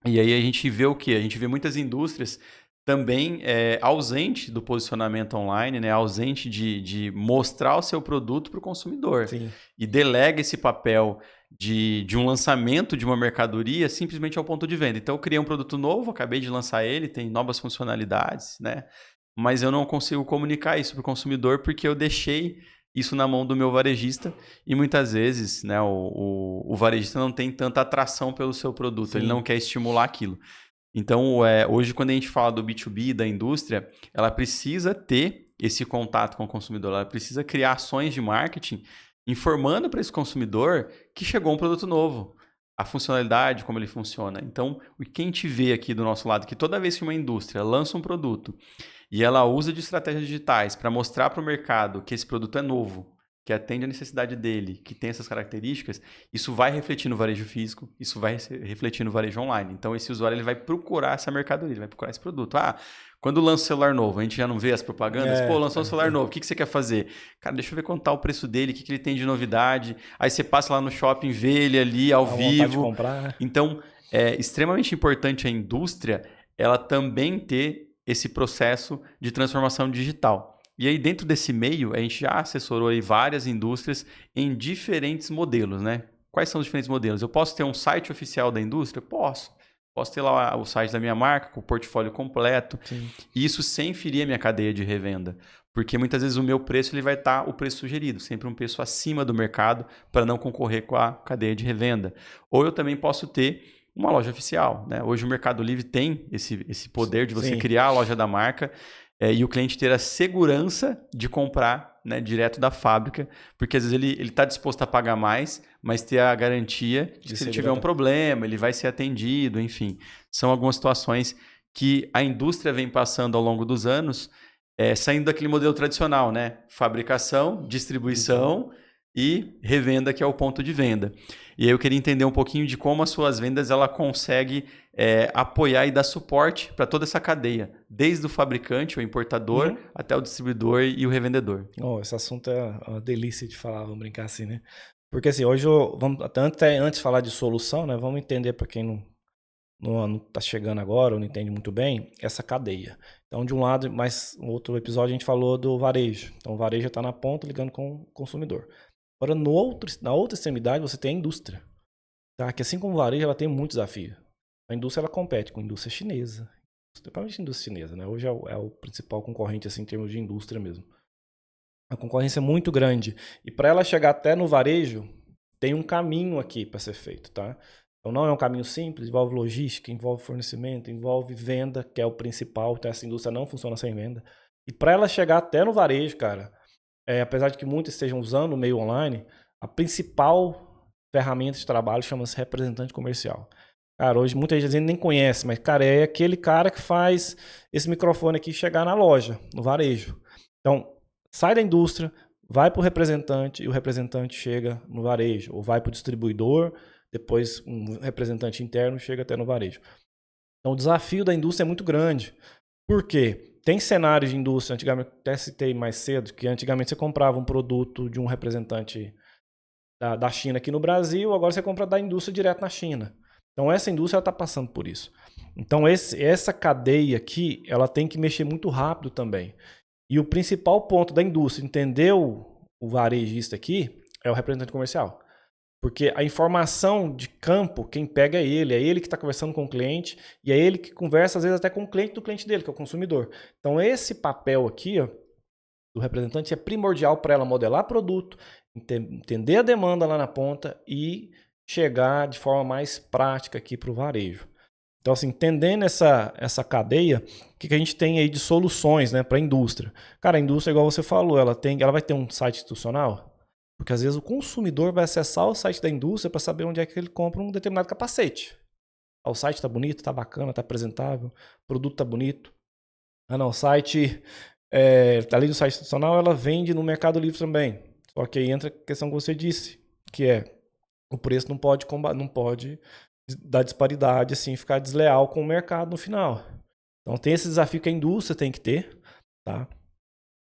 E aí a gente vê o quê? A gente vê muitas indústrias também ausente do posicionamento online, né? Ausente de mostrar o seu produto para o consumidor. Sim. E delega esse papel de um lançamento de uma mercadoria simplesmente ao ponto de venda. Então eu criei um produto novo, acabei de lançar ele, tem novas funcionalidades, né? Mas eu não consigo comunicar isso para o consumidor porque eu deixei isso na mão do meu varejista e muitas vezes, né, o varejista não tem tanta atração pelo seu produto, ele não Sim. quer estimular aquilo. Então, hoje, quando a gente fala do B2B, da indústria, ela precisa ter esse contato com o consumidor, ela precisa criar ações de marketing informando para esse consumidor que chegou um produto novo, a funcionalidade, como ele funciona. Então, o que a gente vê aqui do nosso lado, é que toda vez que uma indústria lança um produto e ela usa de estratégias digitais para mostrar para o mercado que esse produto é novo, que atende a necessidade dele, que tem essas características, isso vai refletir no varejo físico, isso vai refletir no varejo online. Então, esse usuário ele vai procurar essa mercadoria, ele vai procurar esse produto. Quando lança um celular novo, a gente já não vê as propagandas? Pô, lançou um celular novo, o que você quer fazer? Cara, deixa eu ver quanto tá o preço dele, o que ele tem de novidade. Aí você passa lá no shopping, vê ele ali ao vivo. Vontade de comprar. Então, é extremamente importante a indústria ela também ter esse processo de transformação digital. E aí, dentro desse meio, a gente já assessorou aí várias indústrias em diferentes modelos, né? Quais são os diferentes modelos? Eu posso ter um site oficial da indústria? Posso. Posso ter lá o site da minha marca, com o portfólio completo. Sim. E isso sem ferir a minha cadeia de revenda. Porque muitas vezes o meu preço ele vai estar o preço sugerido, sempre um preço acima do mercado para não concorrer com a cadeia de revenda. Ou eu também posso ter uma loja oficial, né? Hoje o Mercado Livre tem esse poder de você criar a loja da marca e o cliente ter a segurança de comprar, né, direto da fábrica, porque às vezes ele está disposto a pagar mais, mas ter a garantia de que se ele tiver um problema, ele vai ser atendido, enfim. São algumas situações que a indústria vem passando ao longo dos anos, saindo daquele modelo tradicional, né? Fabricação, distribuição e revenda, que é o ponto de venda. E aí eu queria entender um pouquinho de como as suas vendas ela consegue apoiar e dar suporte para toda essa cadeia, desde o fabricante, o importador, até o distribuidor e o revendedor. Esse assunto é uma delícia de falar, vamos brincar assim, né? Porque assim, hoje, vamos, até antes de falar de solução, né? Vamos entender para quem não está chegando agora ou não entende muito bem, essa cadeia. Então, de um lado, mas no outro episódio a gente falou do varejo. Então, o varejo está na ponta ligando com o consumidor. Agora, na outra extremidade, você tem a indústria. Tá? Que assim como o varejo, ela tem muito desafio. A indústria, ela compete com a indústria chinesa. Principalmente a indústria chinesa, né? Hoje é o principal concorrente, assim, em termos de indústria mesmo. A concorrência é muito grande. E para ela chegar até no varejo, tem um caminho aqui para ser feito, tá? Então não é um caminho simples, envolve logística, envolve fornecimento, envolve venda, que é o principal. Então essa indústria não funciona sem venda. E para ela chegar até no varejo, cara, apesar de que muitos estejam usando o meio online, a principal ferramenta de trabalho chama-se representante comercial. Cara, hoje muita gente nem conhece, mas, cara, é aquele cara que faz esse microfone aqui chegar na loja, no varejo. Então, sai da indústria, vai para o representante e o representante chega no varejo. Ou vai para o distribuidor, depois um representante interno chega até no varejo. Então, o desafio da indústria é muito grande. Por quê? tem cenários de indústria, antigamente, até citei mais cedo, que antigamente você comprava um produto de um representante da China aqui no Brasil, agora você compra da indústria direto na China. Então essa indústria está passando por isso. Então essa cadeia aqui, ela tem que mexer muito rápido também. E o principal ponto da indústria, entender o varejista aqui, é o representante comercial. Porque a informação de campo, quem pega é ele que está conversando com o cliente, e é ele que conversa, às vezes, até com o cliente do cliente dele, que é o consumidor. Então, esse papel aqui, ó, do representante, é primordial para ela modelar produto, entender a demanda lá na ponta e chegar de forma mais prática aqui para o varejo. Então, assim, entendendo essa cadeia, o que a gente tem aí de soluções, né, para a indústria? Cara, a indústria, igual você falou, ela vai ter um site institucional. Porque às vezes o consumidor vai acessar o site da indústria para saber onde é que ele compra um determinado capacete. O site está bonito, está bacana, está apresentável, o produto está bonito. Ah não, o site, além do site institucional, ela vende no Mercado Livre também. Só que aí entra a questão que você disse, que é o preço não pode dar disparidade, assim, ficar desleal com o mercado no final. Então tem esse desafio que a indústria tem que ter, tá?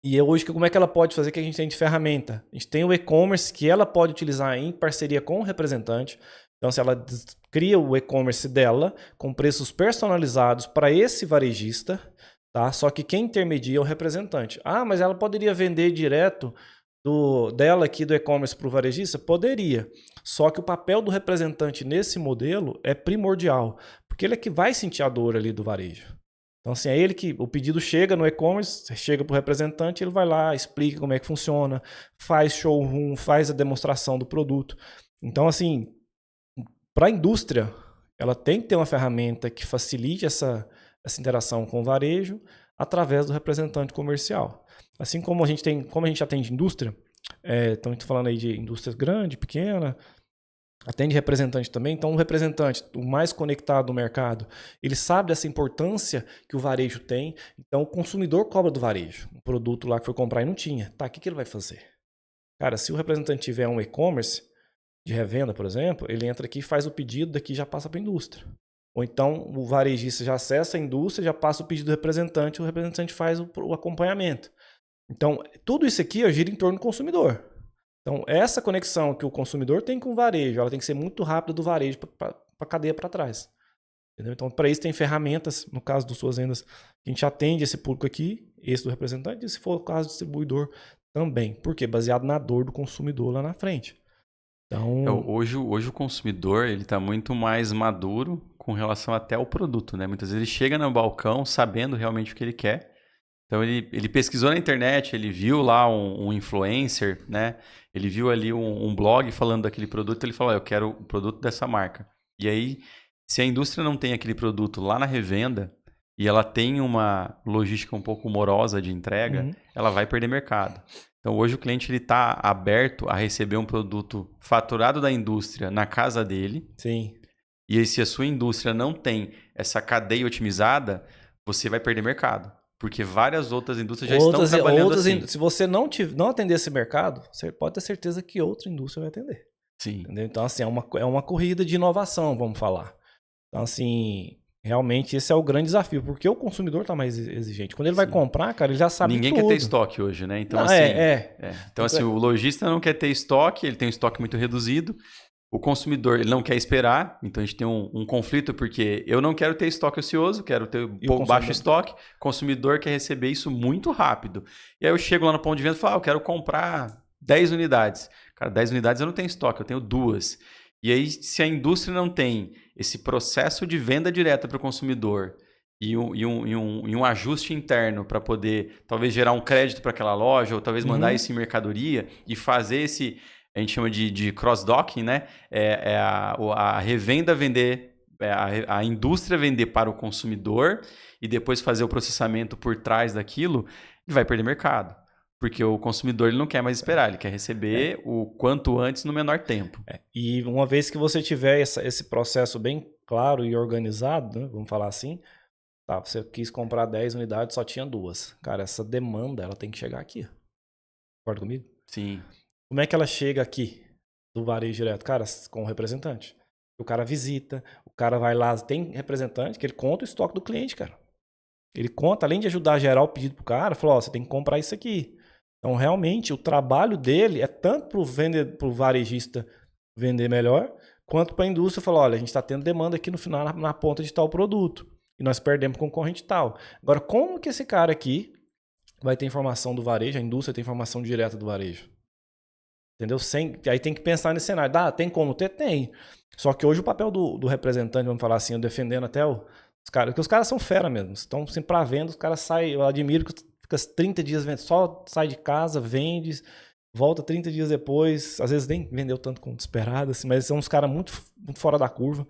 E hoje, como é que ela pode fazer? Que a gente tem de ferramenta? A gente tem o e-commerce que ela pode utilizar em parceria com o representante. Então, se ela cria o e-commerce dela com preços personalizados para esse varejista, tá? Só que quem intermedia é o representante. Ah, mas ela poderia vender direto dela aqui do e-commerce para o varejista? Poderia. Só que o papel do representante nesse modelo é primordial, porque ele é que vai sentir a dor ali do varejo. Então, assim, é ele que o pedido chega no e-commerce, chega para o representante, ele vai lá, explica como é que funciona, faz showroom, faz a demonstração do produto. Então, assim, para a indústria, ela tem que ter uma ferramenta que facilite essa interação com o varejo através do representante comercial. Assim como a gente atende indústria, então a gente está falando aí de indústria grande, pequena, atende representante também, então o representante, o mais conectado no mercado, ele sabe dessa importância que o varejo tem, então o consumidor cobra do varejo. Um produto lá que foi comprar e não tinha. Tá, o que ele vai fazer? Cara, se o representante tiver um e-commerce de revenda, por exemplo, ele entra aqui, faz o pedido, daqui já passa para a indústria. Ou então o varejista já acessa a indústria, já passa o pedido do representante, o representante faz o acompanhamento. Então, tudo isso aqui gira em torno do consumidor. Então, essa conexão que o consumidor tem com o varejo, ela tem que ser muito rápida do varejo para a cadeia para trás. Entendeu? Então, para isso tem ferramentas, no caso das suas vendas, que a gente atende esse público aqui, esse do representante, e se for o caso do distribuidor também. Por quê? Baseado na dor do consumidor lá na frente. Então, hoje o consumidor ele está muito mais maduro com relação até ao produto, né? Muitas vezes ele chega no balcão sabendo realmente o que ele quer. Então ele pesquisou na internet, ele viu lá um influencer, né? Ele viu ali um blog falando daquele produto, ele falou, eu quero o produto dessa marca. E aí, se a indústria não tem aquele produto lá na revenda e ela tem uma logística um pouco morosa de entrega, ela vai perder mercado. Então hoje o cliente está aberto a receber um produto faturado da indústria na casa dele. Sim. E aí, se a sua indústria não tem essa cadeia otimizada, você vai perder mercado. Porque várias outras indústrias já estão trabalhando assim. Se você não atender esse mercado, você pode ter certeza que outra indústria vai atender. Sim. Entendeu? Então, assim, é uma corrida de inovação, vamos falar. Então, assim, realmente esse é o grande desafio, porque o consumidor está mais exigente. Quando ele vai comprar, cara, ele já sabe Ninguém tudo. quer ter estoque hoje, né? Então, não, assim, Então, assim, o lojista não quer ter estoque, ele tem um estoque muito reduzido. O consumidor ele não quer esperar, então a gente tem um conflito, porque eu não quero ter estoque ocioso, quero ter baixo estoque, o consumidor quer receber isso muito rápido. E aí eu chego lá no ponto de venda e falo, eu quero comprar 10 unidades. Cara, 10 unidades eu não tenho estoque, eu tenho 2. E aí, se a indústria não tem esse processo de venda direta para o consumidor e um ajuste interno para poder talvez gerar um crédito para aquela loja, ou talvez mandar isso em mercadoria e fazer esse... A gente chama de cross-docking, né? A revenda vender, a indústria vender para o consumidor e depois fazer o processamento por trás daquilo, ele vai perder mercado. Porque o consumidor ele não quer mais esperar, ele quer receber o quanto antes no menor tempo. E uma vez que você tiver esse processo bem claro e organizado, né? Vamos falar assim, tá, você quis comprar 10 unidades, só tinha 2. Cara, essa demanda ela tem que chegar aqui. Concorda comigo? Sim. Como é que ela chega aqui do varejo direto? Cara, com o representante. O cara visita, o cara vai lá, tem representante que ele conta o estoque do cliente, cara. Ele conta, além de ajudar a gerar o pedido pro cara, falou, ó, você tem que comprar isso aqui. Então, realmente, o trabalho dele é tanto pro varejista vender melhor, quanto para a indústria falar, olha, a gente está tendo demanda aqui no final, na ponta de tal produto. E nós perdemos concorrente tal. Agora, como que esse cara aqui vai ter informação do varejo, a indústria tem informação direta do varejo? Entendeu? Aí tem que pensar nesse cenário. Tem como ter? Tem. Só que hoje o papel do representante, vamos falar assim, eu defendendo até os caras, porque os caras são fera mesmo. Estão sempre para venda, os caras saem, eu admiro que fica 30 dias vendendo, só sai de casa, vende, volta 30 dias depois, às vezes nem vendeu tanto quanto esperado, assim, mas são uns caras muito, muito fora da curva,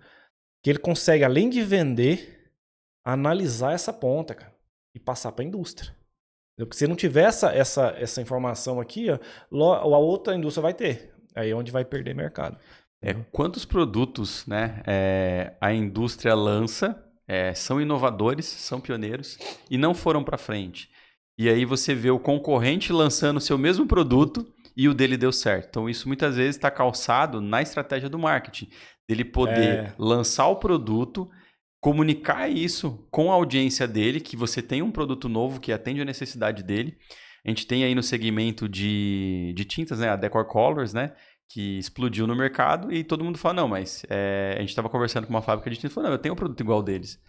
que ele consegue, além de vender, analisar essa ponta, cara, e passar para a indústria. Porque se não tiver essa informação aqui, ó, a outra indústria vai ter. Aí é onde vai perder mercado. Quantos produtos, né, a indústria lança, são inovadores, são pioneiros e não foram para frente. E aí você vê o concorrente lançando o seu mesmo produto e o dele deu certo. Então isso muitas vezes está calçado na estratégia do marketing. Dele poder lançar o produto, comunicar isso com a audiência dele, que você tem um produto novo que atende a necessidade dele. A gente tem aí no segmento de tintas, né, a Decor Colors, né, que explodiu no mercado e todo mundo fala, não, mas a gente estava conversando com uma fábrica de tintas e falou, não, eu tenho um produto igual deles,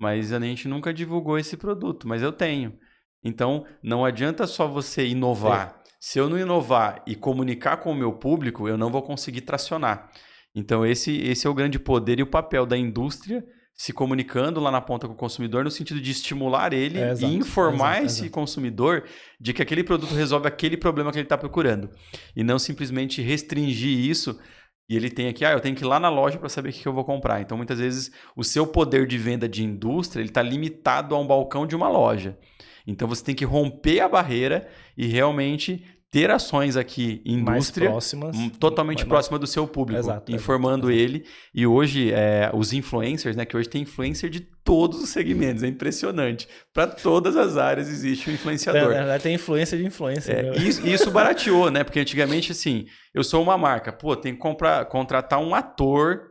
mas a gente nunca divulgou esse produto, mas eu tenho. Então, não adianta só você inovar. Se eu não inovar e comunicar com o meu público, eu não vou conseguir tracionar. Então, esse é o grande poder e o papel da indústria se comunicando lá na ponta com o consumidor no sentido de estimular ele e informar esse consumidor de que aquele produto resolve aquele problema que ele está procurando. E não simplesmente restringir isso e ele tem aqui, eu tenho que ir lá na loja para saber o que eu vou comprar. Então, muitas vezes, o seu poder de venda de indústria está limitado a um balcão de uma loja. Então, você tem que romper a barreira e realmente ter ações aqui, indústria, totalmente próxima do seu público, informando ele. E hoje, os influencers, né, que hoje tem influencer de todos os segmentos, é impressionante. Para todas as áreas existe um influenciador. Tem influência de influencer. Isso barateou, né? Porque antigamente, assim, eu sou uma marca, tem que contratar um ator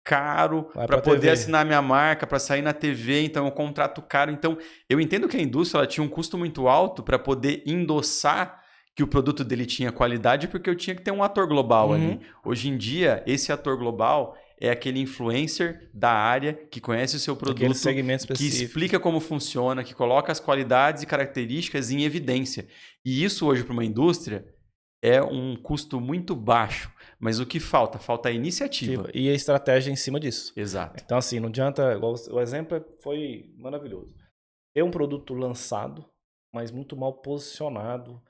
caro para poder assinar minha marca, para sair na TV, então eu contrato caro. Então, eu entendo que a indústria ela tinha um custo muito alto para poder endossar que o produto dele tinha qualidade, porque eu tinha que ter um ator global ali. Hoje em dia, esse ator global é aquele influencer da área que conhece o seu produto, que explica como funciona, que coloca as qualidades e características em evidência. E isso hoje para uma indústria é um custo muito baixo. Mas o que falta? Falta a iniciativa. E a estratégia em cima disso. Exato. Então, assim, não adianta... O exemplo foi maravilhoso. Ter um produto lançado, mas muito mal posicionado,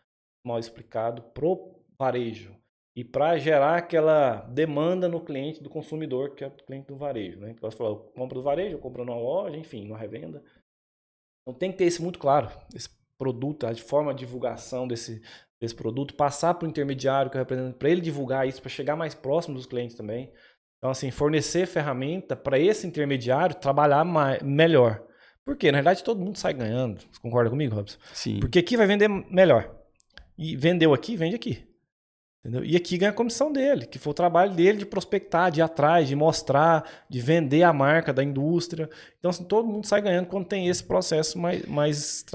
mal explicado pro varejo. E para gerar aquela demanda no cliente do consumidor, que é o cliente do varejo. Né? Então, você falou, eu compro do varejo, eu compro numa loja, enfim, numa revenda. Então, tem que ter isso muito claro. Esse produto, a forma de divulgação desse produto, passar para o intermediário que representa, para ele divulgar isso, para chegar mais próximo dos clientes também. Então, assim, fornecer ferramenta para esse intermediário trabalhar melhor. Por quê? Na verdade, todo mundo sai ganhando. Você concorda comigo, Robson? Sim. Porque aqui vai vender melhor. E vendeu aqui, vende aqui. Entendeu? E aqui ganha a comissão dele, que foi o trabalho dele de prospectar, de ir atrás, de mostrar, de vender a marca da indústria. Então, assim, todo mundo sai ganhando quando tem esse processo mais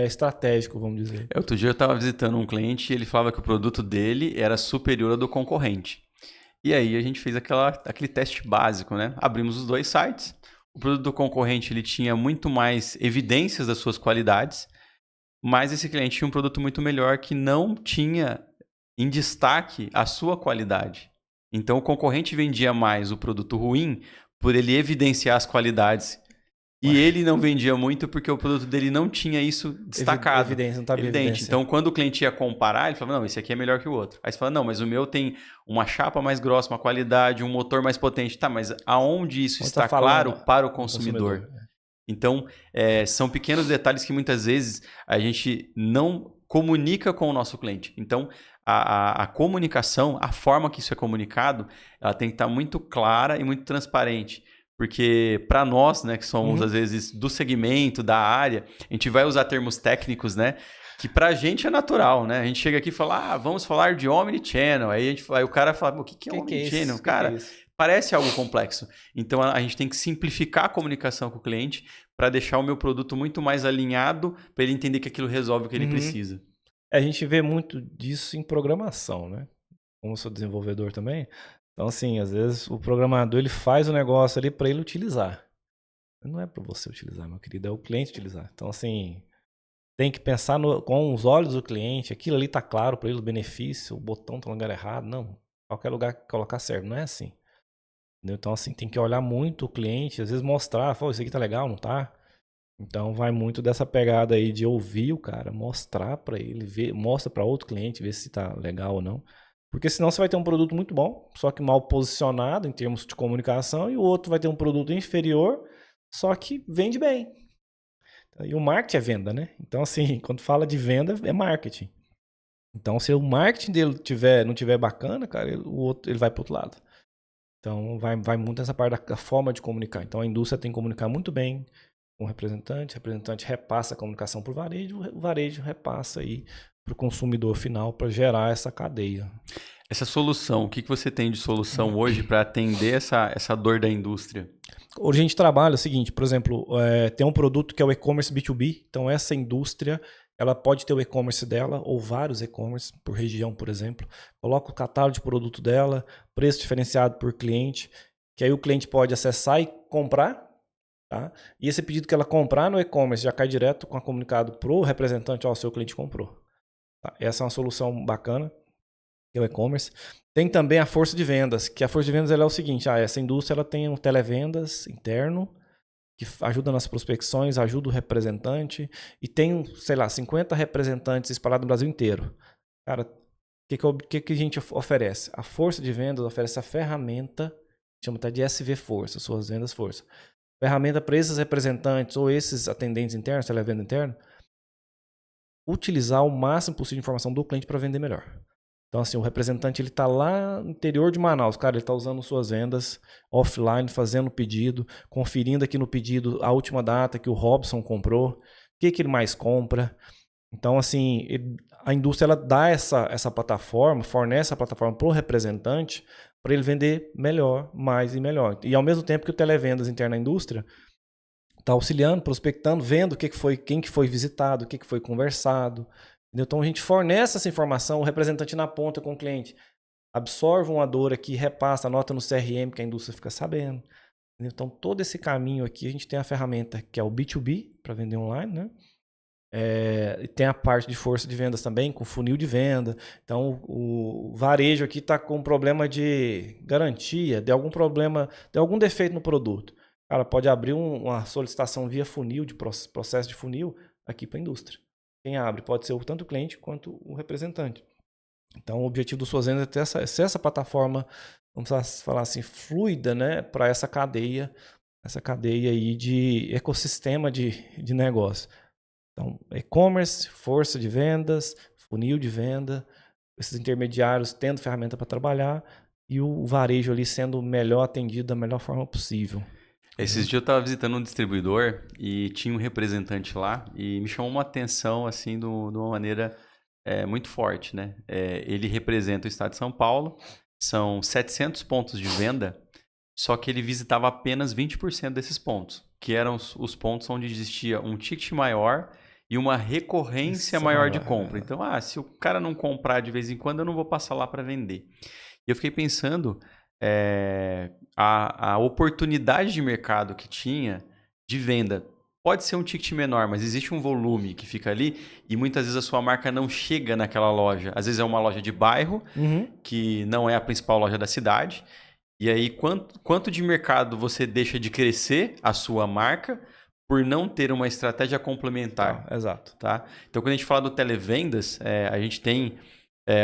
estratégico, vamos dizer. Outro dia eu estava visitando um cliente e ele falava que o produto dele era superior ao do concorrente. E aí a gente fez aquele teste básico, né? Abrimos os dois sites. O produto do concorrente ele tinha muito mais evidências das suas qualidades, mas esse cliente tinha um produto muito melhor que não tinha em destaque a sua qualidade. Então o concorrente vendia mais o produto ruim por ele evidenciar as qualidades. E ele não vendia muito porque o produto dele não tinha isso destacado. Evidência, não estava evidente. Então, quando o cliente ia comparar, ele falava, não, esse aqui é melhor que o outro. Aí você fala, não, mas o meu tem uma chapa mais grossa, uma qualidade, um motor mais potente. Tá, mas aonde isso está claro para o consumidor? Então, são pequenos detalhes que muitas vezes a gente não comunica com o nosso cliente. Então, a comunicação, a forma que isso é comunicado, ela tem que estar muito clara e muito transparente. Porque para nós, né, que somos às vezes do segmento, da área, a gente vai usar termos técnicos, né, que pra gente é natural, né? A gente chega aqui e fala, vamos falar de Omnichannel. Aí o cara fala, o que é Omnichannel? Cara, parece algo complexo. Então a gente tem que simplificar a comunicação com o cliente para deixar o meu produto muito mais alinhado para ele entender que aquilo resolve o que ele precisa. A gente vê muito disso em programação, né? Como eu sou desenvolvedor também. Então, assim, às vezes o programador ele faz o negócio ali para ele utilizar. Não é para você utilizar, meu querido, é o cliente utilizar. Então, assim, tem que pensar com os olhos do cliente. Aquilo ali tá claro para ele, o benefício, o botão tá no lugar errado. Não, qualquer lugar que colocar certo. Não é assim. Entendeu? Então, assim, tem que olhar muito o cliente, às vezes mostrar, isso aqui tá legal, não tá? Então, vai muito dessa pegada aí de ouvir o cara, mostrar para ele, ver, mostra para outro cliente, ver se tá legal ou não. Porque senão você vai ter um produto muito bom, só que mal posicionado em termos de comunicação, e o outro vai ter um produto inferior, só que vende bem. E o marketing é venda, né? Então, assim, quando fala de venda, é marketing. Então, se o marketing dele não tiver bacana, cara, o outro, ele vai para outro lado. Então, vai muito nessa parte da forma de comunicar. Então, a indústria tem que comunicar muito bem com o representante repassa a comunicação para o varejo repassa aí para o consumidor final para gerar essa cadeia. Essa solução, o que você tem de solução hoje para atender essa dor da indústria? Hoje a gente trabalha o seguinte, por exemplo, tem um produto que é o e-commerce B2B, então essa indústria ela pode ter o e-commerce dela ou vários e-commerce por região, por exemplo. Coloca o catálogo de produto dela, preço diferenciado por cliente, que aí o cliente pode acessar e comprar. Tá? E esse pedido que ela comprar no e-commerce já cai direto com a comunicado para o representante, ó, o seu cliente comprou. Tá? Essa é uma solução bacana, que é o e-commerce. Tem também a força de vendas, que a força de vendas ela é o seguinte, essa indústria ela tem um televendas interno, que ajuda nas prospecções, ajuda o representante, e tem, sei lá, 50 representantes espalhados no Brasil inteiro. Cara, o que a gente oferece? A força de vendas oferece a ferramenta, chama até de SV Força, suas vendas força. Ferramenta para esses representantes ou esses atendentes internos, televenda interno, utilizar o máximo possível de informação do cliente para vender melhor. Então, assim, o representante ele está lá no interior de Manaus, cara, ele está usando suas vendas offline, fazendo o pedido, conferindo aqui no pedido a última data que o Robson comprou, o que ele mais compra. Então, assim, a indústria ela dá essa plataforma, fornece a plataforma para o representante para ele vender melhor, mais e melhor. E ao mesmo tempo que o televendas interno na indústria está auxiliando, prospectando, vendo quem que foi visitado, o que foi conversado. Entendeu? Então a gente fornece essa informação, o representante na ponta com o cliente absorve uma dor aqui, repassa, anota no CRM que a indústria fica sabendo. Entendeu? Então todo esse caminho aqui a gente tem a ferramenta que é o B2B para vender online, né? Tem a parte de força de vendas também, com funil de venda. Então, o varejo aqui está com problema de garantia, de algum defeito no produto. Cara, pode abrir uma solicitação via funil, de processo de funil, aqui para a indústria. Quem abre pode ser tanto o cliente quanto o representante. Então, o objetivo do Suas Vendas é ter essa plataforma, vamos falar assim, fluida, né, para essa cadeia aí de ecossistema de negócio. Então, e-commerce, força de vendas, funil de venda, esses intermediários tendo ferramenta para trabalhar e o varejo ali sendo melhor atendido da melhor forma possível. Esses dias eu estava visitando um distribuidor e tinha um representante lá e me chamou uma atenção assim de uma maneira muito forte, né? Ele representa o estado de São Paulo, são 700 pontos de venda, só que ele visitava apenas 20% desses pontos, que eram os pontos onde existia um ticket maior e uma recorrência maior de compra. Então, se o cara não comprar de vez em quando, eu não vou passar lá para vender. E eu fiquei pensando a oportunidade de mercado que tinha de venda. Pode ser um ticket menor, mas existe um volume que fica ali e muitas vezes a sua marca não chega naquela loja. Às vezes é uma loja de bairro, que não é a principal loja da cidade. E aí, quanto de mercado você deixa de crescer a sua marca por não ter uma estratégia complementar? Exato. Tá? Então, quando a gente fala do televendas, a gente tem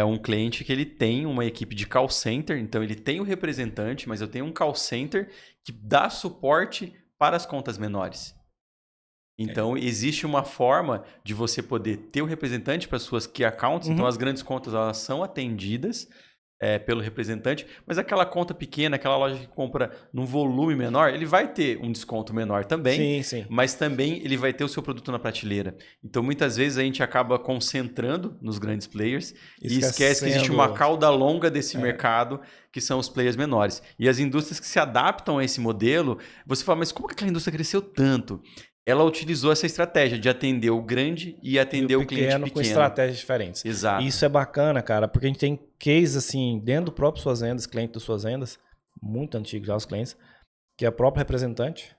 um cliente que ele tem uma equipe de call center, então ele tem o representante, mas eu tenho um call center que dá suporte para as contas menores. Então, existe uma forma de você poder ter o representante para as suas key accounts, então as grandes contas elas são atendidas, pelo representante, mas aquela conta pequena, aquela loja que compra num volume menor, ele vai ter um desconto menor também, Sim. mas também ele vai ter o seu produto na prateleira. Então, muitas vezes a gente acaba concentrando nos grandes players e esquece que existe uma cauda longa desse mercado, que são os players menores. E as indústrias que se adaptam a esse modelo, você fala, mas como que aquela indústria cresceu tanto? Ela utilizou essa estratégia de atender o grande e atender o cliente pequeno. Com estratégias diferentes. Exato. E isso é bacana, cara, porque a gente tem case, assim, dentro do próprio Suas Vendas, cliente das Suas Vendas, muito antigo já os clientes, que é o próprio representante.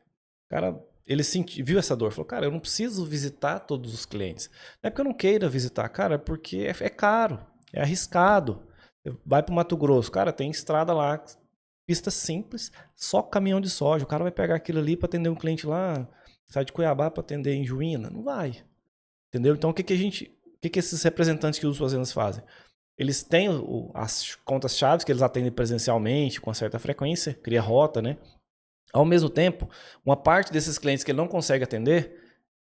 Cara, ele viu essa dor, falou, cara, eu não preciso visitar todos os clientes. Não é porque eu não queira visitar, cara, é porque é caro, é arriscado. Vai pro Mato Grosso, cara, tem estrada lá, pista simples, só caminhão de soja. O cara vai pegar aquilo ali para atender um cliente lá, sai de Cuiabá para atender em Juína? Não vai. Entendeu? Então, o que esses representantes que usam Suas Vendas fazem? Eles têm as contas-chave que eles atendem presencialmente, com certa frequência, cria rota, né? Ao mesmo tempo, uma parte desses clientes que ele não consegue atender,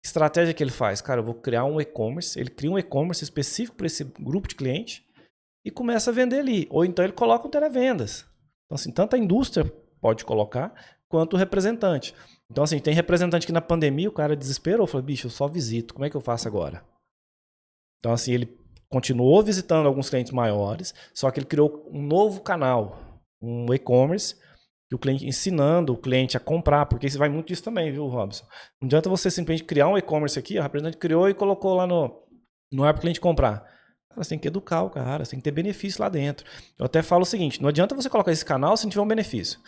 estratégia que ele faz? Cara, eu vou criar um e-commerce, ele cria um e-commerce específico para esse grupo de cliente e começa a vender ali. Ou então ele coloca um televendas. Então, assim, tanto a indústria pode colocar, quanto o representante. Então, assim, tem representante que na pandemia o cara desesperou, falou, bicho, eu só visito, como é que eu faço agora? Então, assim, ele continuou visitando alguns clientes maiores, só que ele criou um novo canal, um e-commerce, que o cliente ensinando o cliente a comprar, porque isso vai muito disso também, viu, Robson? Não adianta você simplesmente criar um e-commerce aqui, o representante criou e colocou lá no ar para o cliente comprar. Você tem que educar o cara, você tem que ter benefício lá dentro. Eu até falo o seguinte, não adianta você colocar esse canal se não tiver um benefício.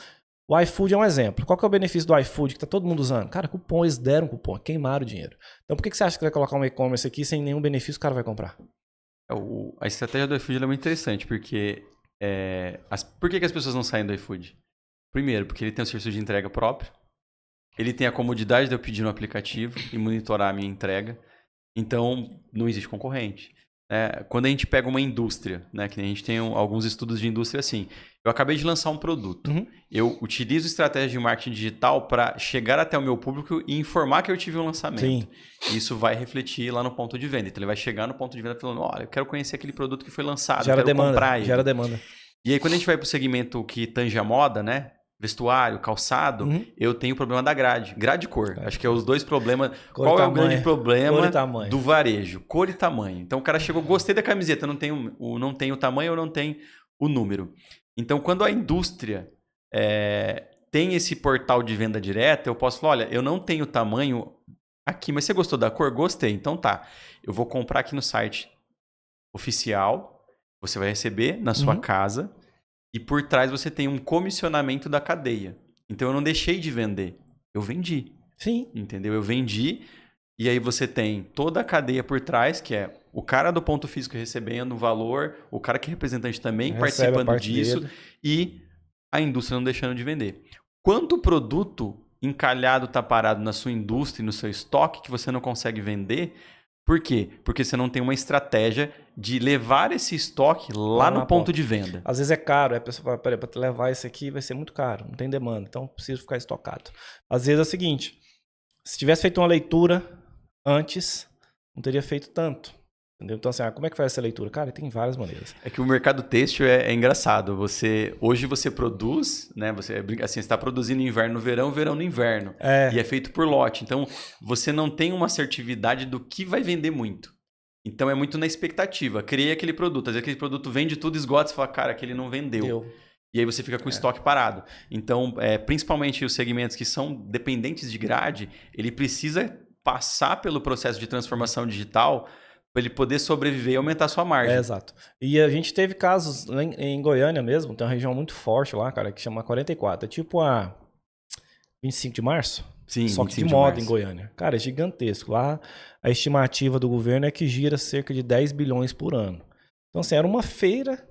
O iFood é um exemplo. Qual que é o benefício do iFood que está todo mundo usando? Cara, cupom, eles deram cupom, queimaram o dinheiro. Então por que você acha que vai colocar um e-commerce aqui sem nenhum benefício o cara vai comprar? A estratégia do iFood é muito interessante, porque por que as pessoas não saem do iFood? Primeiro, porque ele tem o serviço de entrega próprio, ele tem a comodidade de eu pedir no aplicativo e monitorar a minha entrega, então não existe concorrente. Quando a gente pega uma indústria, né, que a gente tem alguns estudos de indústria assim, eu acabei de lançar um produto, eu utilizo estratégia de marketing digital para chegar até o meu público e informar que eu tive um lançamento. Sim. Isso vai refletir lá no ponto de venda. Então ele vai chegar no ponto de venda falando, olha, eu quero conhecer aquele produto que foi lançado, gera eu quero comprar ele. Gera demanda. E aí quando a gente vai para o segmento que tange a moda, né? Vestuário, calçado, eu tenho o problema da grade. Grade e cor. Acho que é os dois problemas. Qual é o grande problema do varejo? Cor e tamanho. Então o cara chegou, gostei da camiseta, não tem o tamanho ou não tem o número. Então quando a indústria tem esse portal de venda direta, eu posso falar, olha, eu não tenho tamanho aqui, mas você gostou da cor? Gostei. Então tá, eu vou comprar aqui no site oficial, você vai receber na sua casa. E por trás você tem um comissionamento da cadeia. Então eu não deixei de vender, eu vendi. Sim. Entendeu? Eu vendi e aí você tem toda a cadeia por trás, que é o cara do ponto físico recebendo o valor, o cara que é representante também participando disso e a indústria não deixando de vender. Quanto produto encalhado está parado na sua indústria e no seu estoque que você não consegue vender? Por quê? Porque você não tem uma estratégia de levar esse estoque lá no ponto de venda. Às vezes é caro, a pessoa fala, peraí, para te levar esse aqui vai ser muito caro, não tem demanda, então preciso ficar estocado. Às vezes é o seguinte, se tivesse feito uma leitura antes, não teria feito tanto. Entendeu? Então, assim, como é que faz essa leitura? Cara, tem várias maneiras. É que o mercado têxtil é engraçado. Hoje você produz, né? Você está produzindo inverno no verão, verão no inverno. E é feito por lote. Então, você não tem uma assertividade do que vai vender muito. Então, é muito na expectativa. Criei aquele produto. Às vezes, aquele produto vende tudo, esgota, você fala, cara, aquele não vendeu. E aí você fica com o estoque parado. Então, principalmente os segmentos que são dependentes de grade, ele precisa passar pelo processo de transformação digital para ele poder sobreviver e aumentar a sua margem. Exato. E a gente teve casos em Goiânia mesmo, tem uma região muito forte lá, cara, que chama 44. É tipo a 25 de março? Sim, só que de moda em Goiânia. Cara, é gigantesco. Lá a estimativa do governo é que gira cerca de 10 bilhões por ano. Então, assim, era uma feira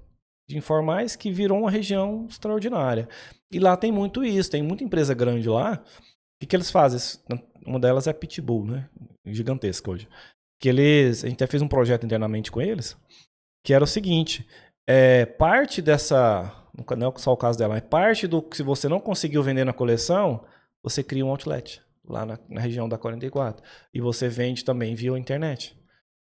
de informais que virou uma região extraordinária. E lá tem muito isso, tem muita empresa grande lá. O que eles fazem? Uma delas é a Pitbull, né? Gigantesca hoje. A gente até fez um projeto internamente com eles, que era o seguinte, parte dessa, não é só o caso dela, mas parte do que se você não conseguiu vender na coleção, você cria um outlet lá na região da 44. E você vende também via internet.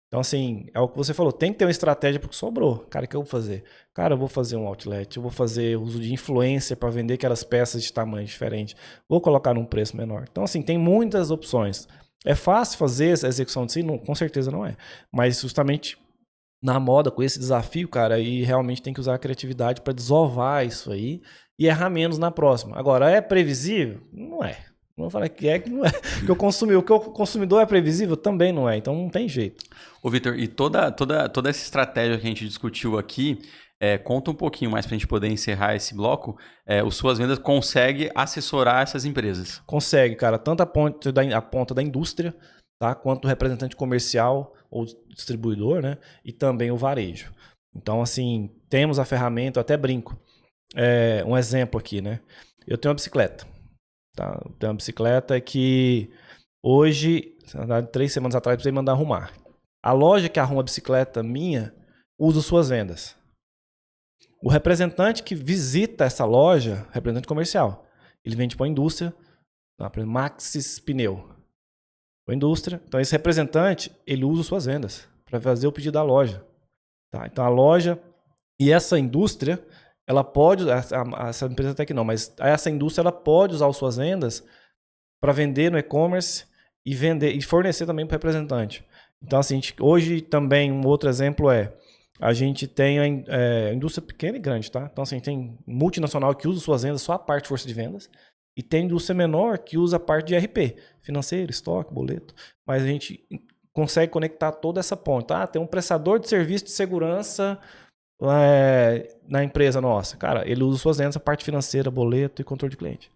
Então, assim, é o que você falou, tem que ter uma estratégia porque sobrou. Cara, o que eu vou fazer? Cara, eu vou fazer um outlet, eu vou fazer uso de influencer para vender aquelas peças de tamanho diferente, vou colocar num preço menor. Então, assim, tem muitas opções. É fácil fazer essa execução de si? Não, com certeza não é. Mas justamente na moda, com esse desafio, cara, aí realmente tem que usar a criatividade para desovar isso aí e errar menos na próxima. Agora, é previsível? Não é. Não falar que não é. Que o que o consumidor é previsível também não é. Então não tem jeito. Ô, Vitor, e toda essa estratégia que a gente discutiu aqui, conta um pouquinho mais para a gente poder encerrar esse bloco. O Suas Vendas consegue assessorar essas empresas? Consegue, cara, tanto a ponta da indústria, tá, quanto o representante comercial ou distribuidor, né, e também o varejo. Então, assim, temos a ferramenta, eu até brinco. Um exemplo aqui, né? Eu tenho uma bicicleta. Tá? Eu tenho uma bicicleta que hoje, 3 semanas atrás, precisei mandar arrumar. A loja que arruma a bicicleta minha usa Suas Vendas. O representante que visita essa loja, representante comercial, ele vende para a indústria, por exemplo, Maxis Pneu. Para a indústria. Então, esse representante, ele usa Suas Vendas para fazer o pedido da loja. Tá? Então, a loja e essa indústria, ela pode, essa empresa até que não, mas essa indústria ela pode usar as Suas Vendas para vender no e-commerce e vender e fornecer também para o representante. Então, assim, hoje também um outro exemplo a gente tem a indústria pequena e grande, tá? Então, assim, tem multinacional que usa Suas Vendas só a parte de força de vendas e tem indústria menor que usa a parte de RP, financeiro, estoque, boleto. Mas a gente consegue conectar toda essa ponta. Tem um prestador de serviço de segurança na empresa nossa. Cara, ele usa Suas Vendas, a parte financeira, boleto e controle de cliente.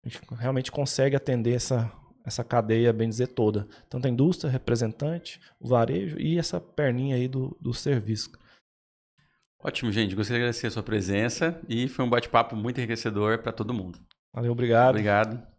A gente realmente consegue atender essa cadeia, bem dizer, toda. Tanto a indústria, representante, o varejo e essa perninha aí do serviço. Ótimo, gente. Gostaria de agradecer a sua presença e foi um bate-papo muito enriquecedor para todo mundo. Valeu, obrigado. Obrigado.